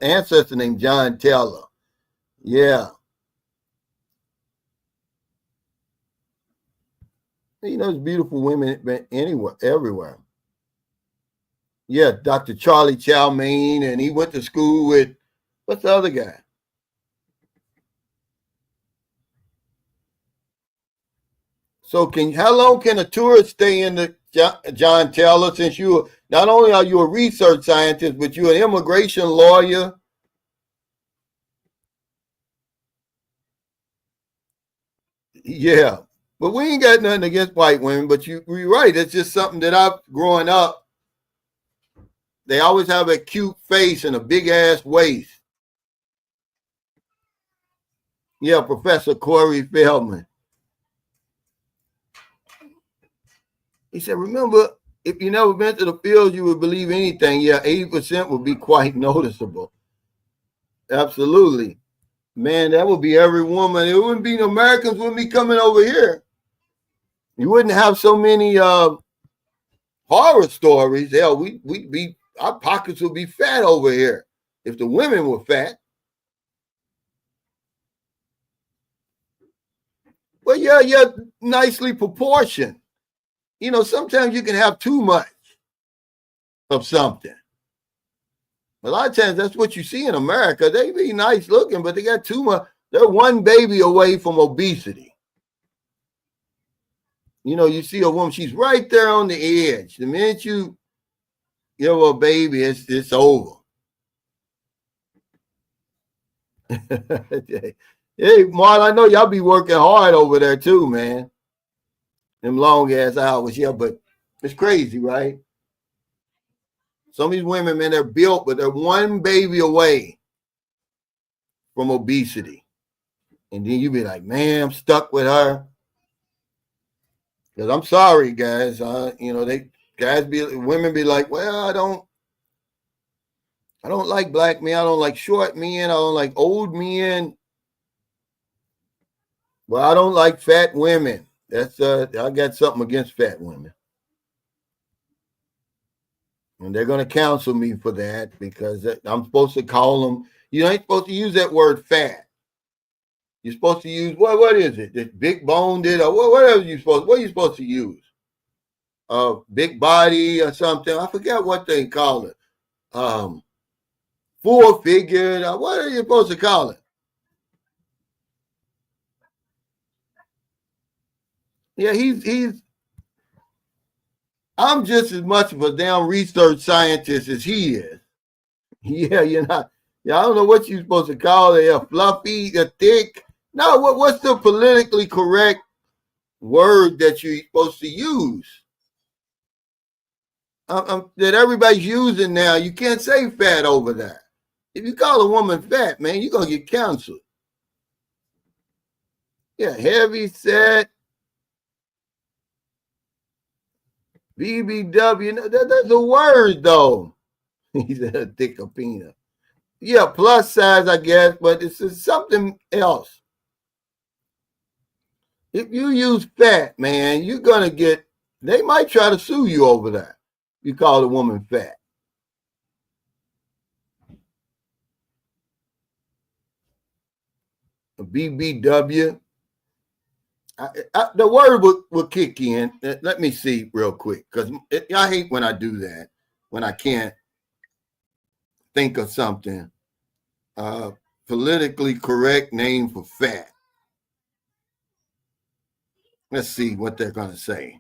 ancestor named John Taylor. Yeah. You know, there's beautiful women anywhere, everywhere. Yeah, Dr. Charlie Chalmain, and he went to school with, what's the other guy? So how long can a tourist stay in the John Taylor, since you not only are you a research scientist, but you're an immigration lawyer? Yeah. But we ain't got nothing against white women, but you're right. It's just something that I've growing up. They always have a cute face and a big ass waist. Yeah, Professor Corey Feldman. He said, remember, if you never been to the field, you would believe anything. Yeah, 80% would be quite noticeable. Absolutely. Man, that would be every woman. It wouldn't be no Americans wouldn't be coming over here. You wouldn't have so many horror stories. Hell, we'd be, our pockets would be fat over here if the women were fat. Well, yeah, nicely proportioned. You know, sometimes you can have too much of something. A lot of times that's what you see in America. They be nice looking, but they got too much. They're one baby away from obesity. You know, you see a woman, she's right there on the edge. The minute you give her a baby, it's over. Hey, Mark, I know y'all be working hard over there too, man. Them long ass hours, yeah, but it's crazy, right? Some of these women, man, they're built, but they're one baby away from obesity. And then you be like, man, I'm stuck with her. Because I'm sorry, guys. You know, women be like, well, I don't like black men. I don't like short men. I don't like old men. Well, I don't like fat women. That's I got something against fat women. And they're going to counsel me for that because I'm supposed to call them. You ain't supposed to use that word fat. You're supposed to use what is it? This big boned it or whatever what are you supposed to use? Big body or something. I forget what they call it. Full figured. What are you supposed to call it? Yeah, he's. I'm just as much of a damn research scientist as he is. Yeah, you're not. Yeah, I don't know what you're supposed to call it. A fluffy, a thick. No, what's the politically correct word that you're supposed to use? That everybody's using now. You can't say fat over that. If you call a woman fat, man, you're gonna get canceled. Yeah, heavy set, BBW. That's a word though. He said a thick peanut. Yeah, plus size, I guess, but it's something else. If you use fat, man, you're gonna get. They might try to sue you over that. You call a woman fat. A BBW. The word will kick in. Let me see real quick because I hate when I do that when I can't. think of something. Politically correct name for fat. Let's see what they're going to say.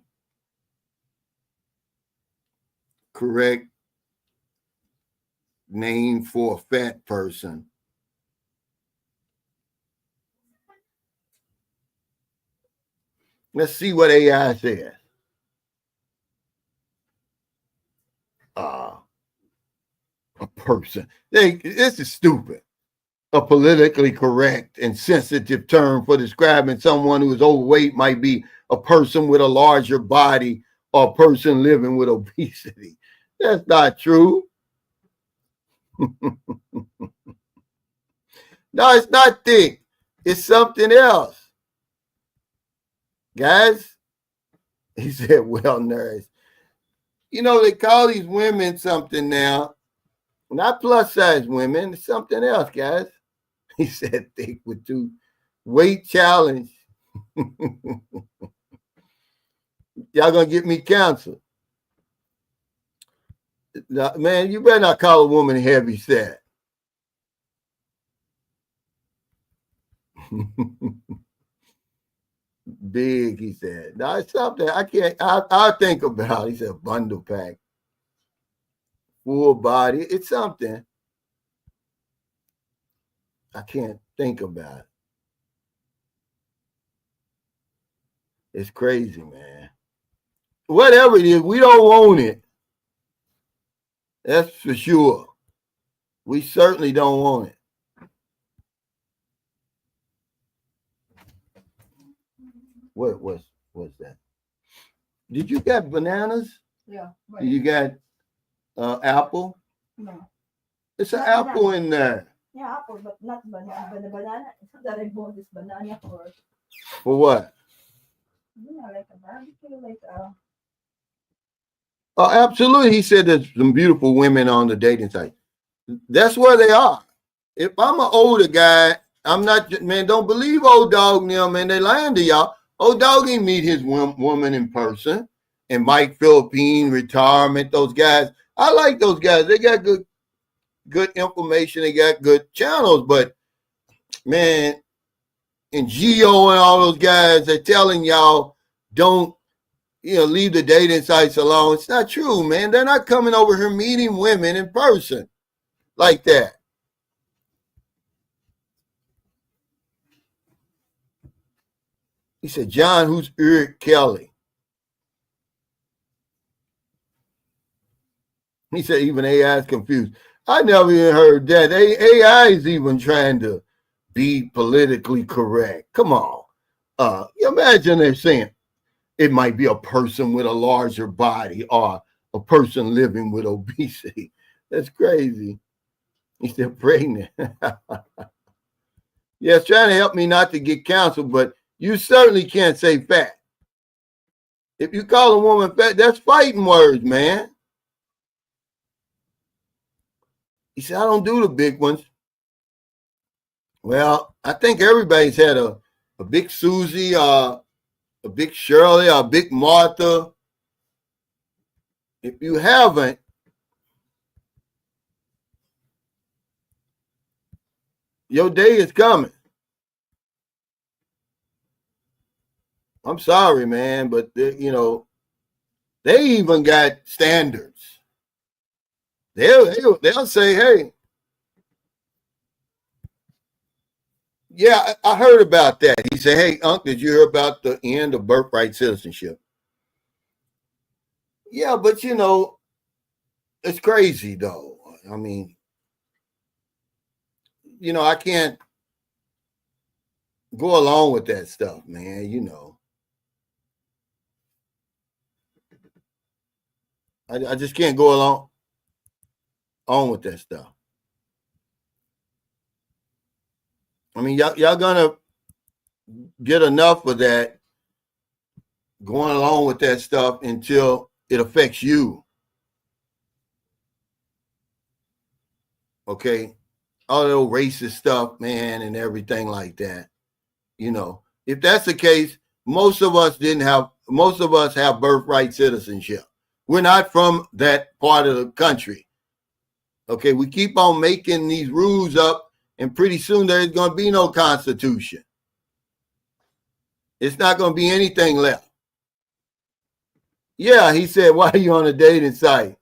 Correct name for a fat person. Let's see what AI says. A person. This is stupid. A politically correct and sensitive term for describing someone who is overweight might be a person with a larger body or a person living with obesity. That's not true. No, it's not thick. It's something else. Guys, he said, well nourished. You know, they call these women something now. Not plus size women. It's something else, guys. He said thick with two. Weight challenge. Y'all gonna get me canceled. Man, you better not call a woman heavy set. Big, he said. No, it's something I can't. I'll think about. He said bundle pack, full body. It's something I can't think about. It's crazy, man. Whatever it is, we don't want it. That's for sure. We certainly don't want it. What's that? Did you get bananas? Yeah. Right. You got apple? No. It's an apple banana in there. Yeah, apple, but not banana. Banana. It's not that I bought this banana for. For what? Yeah, like a barbecue, like a. Oh, absolutely. He said there's some beautiful women on the dating site. That's where they are. If I'm an older guy, I'm not, man, don't believe old dog now, man. They lying to y'all. Old dog ain't meet his woman in person. And Mike Philippine, retirement, those guys. I like those guys. They got good information. They got good channels. But, man, and Geo and all those guys, they're telling y'all, don't, leave the dating sites alone. It's not true, man. They're not coming over here meeting women in person like that. He said, John, who's Eric Kelly? He said, even AI is confused. I never even heard that. AI is even trying to be politically correct. Come on. Imagine they're saying it might be a person with a larger body or a person living with obesity. That's crazy. He said, pregnant. Yeah, it's trying to help me not to get canceled, but you certainly can't say fat. If you call a woman fat, that's fighting words, man. He said, I don't do the big ones. Well, I think everybody's had a big Susie, a big Shirley, a big Martha. If you haven't, your day is coming. I'm sorry, man, but they even got standards. They'll say, hey, yeah, I heard about that. He said, hey, Unc, did you hear about the end of birthright citizenship? Yeah, but it's crazy though. I mean, I can't go along with that stuff, man. I just can't go along with that stuff. I mean, y'all gonna get enough of that going along with that stuff until it affects you. Okay? All that old racist stuff, man, and everything like that. If that's the case, most of us have birthright citizenship. We're not from that part of the country. Okay, we keep on making these rules up, and pretty soon there's going to be no constitution. It's not going to be anything left. Yeah, he said, why are you on a dating site?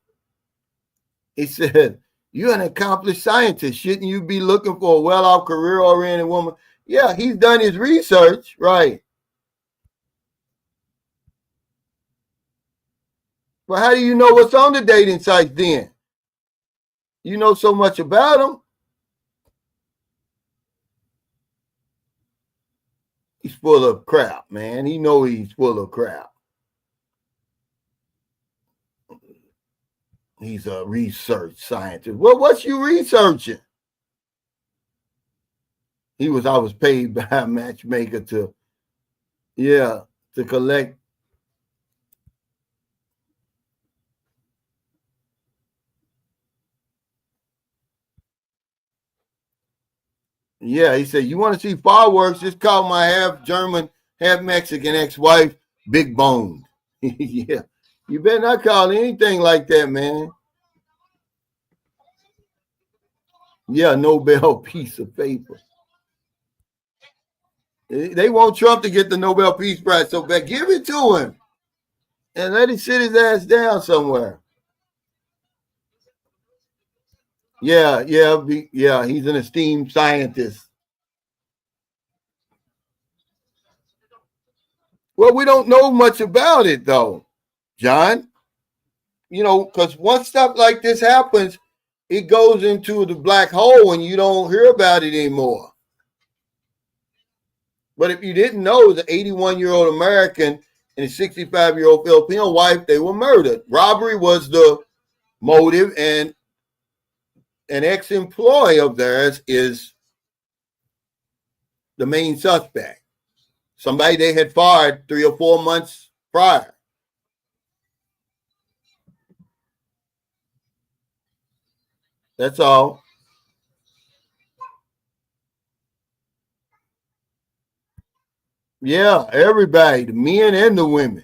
He said, you're an accomplished scientist. Shouldn't you be looking for a well-off, career-oriented woman? Yeah, he's done his research, right. But how do you know what's on the dating sites then? You know so much about them. He's full of crap, man. He know he's full of crap. He's a research scientist. Well, what's you researching? I was paid by a matchmaker to collect. Yeah, he said, you want to see fireworks? Just call my half German, half Mexican ex-wife, Big Boned. Yeah, you better not call anything like that, man. Yeah, Nobel piece of paper. They want Trump to get the Nobel Peace Prize so bad. Give it to him and let him sit his ass down somewhere. Yeah, he's an esteemed scientist. Well, we don't know much about it, though, John. Because once stuff like this happens, it goes into the black hole and you don't hear about it anymore. But if you didn't know, the 81-year-old American and his 65-year-old Filipino wife, they were murdered. Robbery was the motive, and an ex-employee of theirs is the main suspect. Somebody they had fired 3 or 4 months prior. That's all. Yeah, everybody, the men and the women.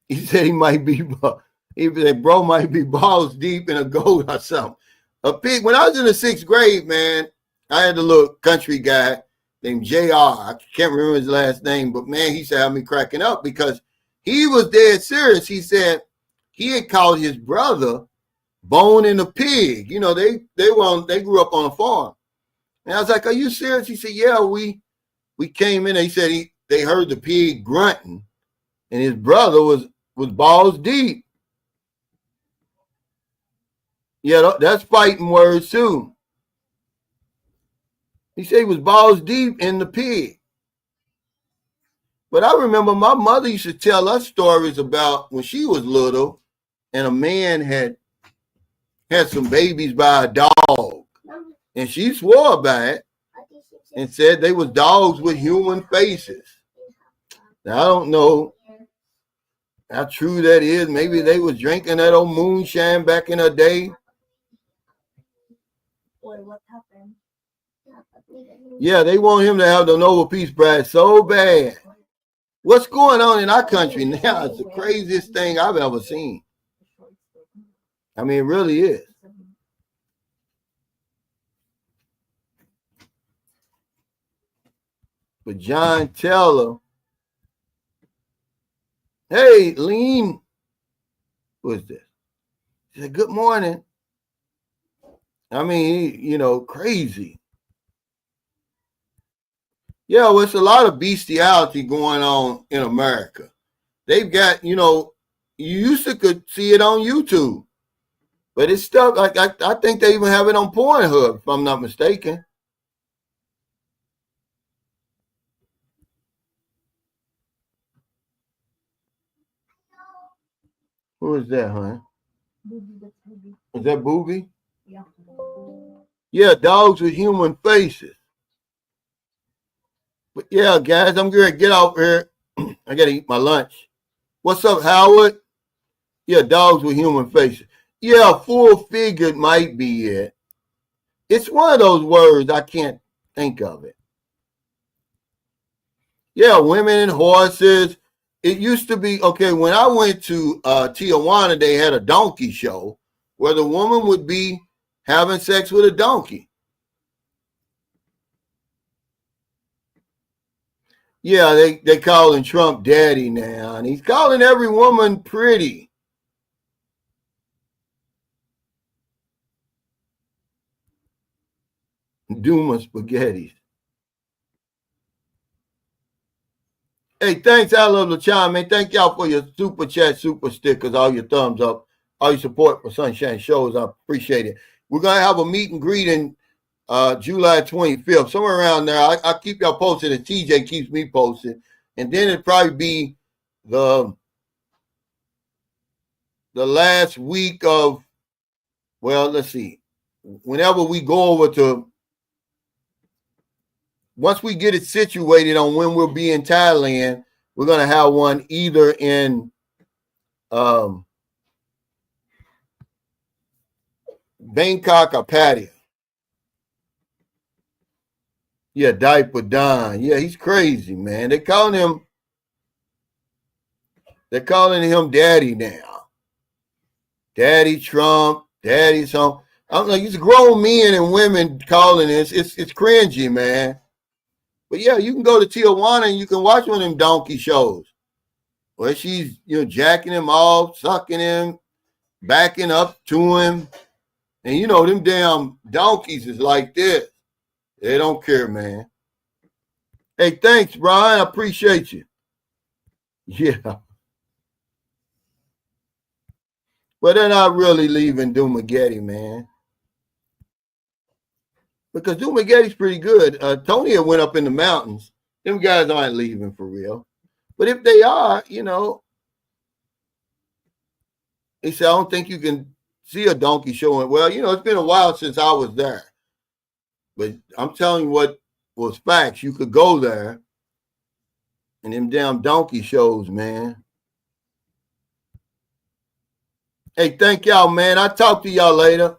He said he said bro might be balls deep in a goat or something. A pig. When I was in the 6th grade, man, I had a little country guy named JR. I can't remember his last name, but man, he used to have me cracking up because he was dead serious. He said he had called his brother boning a pig. They grew up on a farm. And I was like, are you serious? He said, yeah, we came in and he said they heard the pig grunting and his brother was balls deep. Yeah, that's fighting words too. He said he was balls deep in the pig. But I remember my mother used to tell us stories about when she was little and a man had some babies by a dog. And she swore by it and said they was dogs with human faces. Now, I don't know how true that is. Maybe they was drinking that old moonshine back in the day. Or what happened? Yeah, they want him to have the Nobel Peace Prize so bad. What's going on in our country now is the craziest thing I've ever seen. I mean, it really is. But John Teller, hey, Lean, who is this? He said, good morning. I mean, crazy. Yeah, well, it's a lot of bestiality going on in America. They've got, you used to could see it on YouTube. But it's stuff like I think they even have it on Pornhub, if I'm not mistaken. Who is that, hon? Booby, that's Booby. Is that Booby? Yeah. Yeah, dogs with human faces. But yeah, guys, I'm going to get out here. I got to eat my lunch. What's up, Howard? Yeah, dogs with human faces. Yeah, full-figured might be it. It's one of those words, I can't think of it. Yeah, women and horses. It used to be, okay, when I went to Tijuana, they had a donkey show where the woman would be having sex with a donkey. Yeah, they calling Trump daddy now, and he's calling every woman pretty. Duma spaghetti. Hey, thanks, I love the chime, man. Thank y'all for your super chat, super stickers, all your thumbs up, all your support for Sunshine Shows. I appreciate it. We're gonna have a meet and greet in July 25th, somewhere around there. I keep y'all posted, and TJ keeps me posted, and then it'd probably be the last week of, well, let's see, whenever we go over to, once we get it situated on when we'll be in Thailand, we're going to have one either in Bangkok or Pattaya. Yeah, Diaper Don. Yeah, he's crazy, man. They're calling him daddy now. Daddy Trump, daddy something. I'm like, it's grown men and women calling this. It's cringy, man. But yeah, you can go to Tijuana and you can watch one of them donkey shows where she's, jacking him off, sucking him, backing up to him. And them damn donkeys is like this. They don't care, man. Hey, thanks, Brian. I appreciate you. Yeah. But they're not really leaving Dumagetti, man. Because Dumagetti's pretty good. Tony went up in the mountains. Them guys aren't leaving for real. But if they are, he said, I don't think you can see a donkey showing. Well, it's been a while since I was there. But I'm telling you what was facts. You could go there and them damn donkey shows, man. Hey, thank y'all, man. I'll talk to y'all later.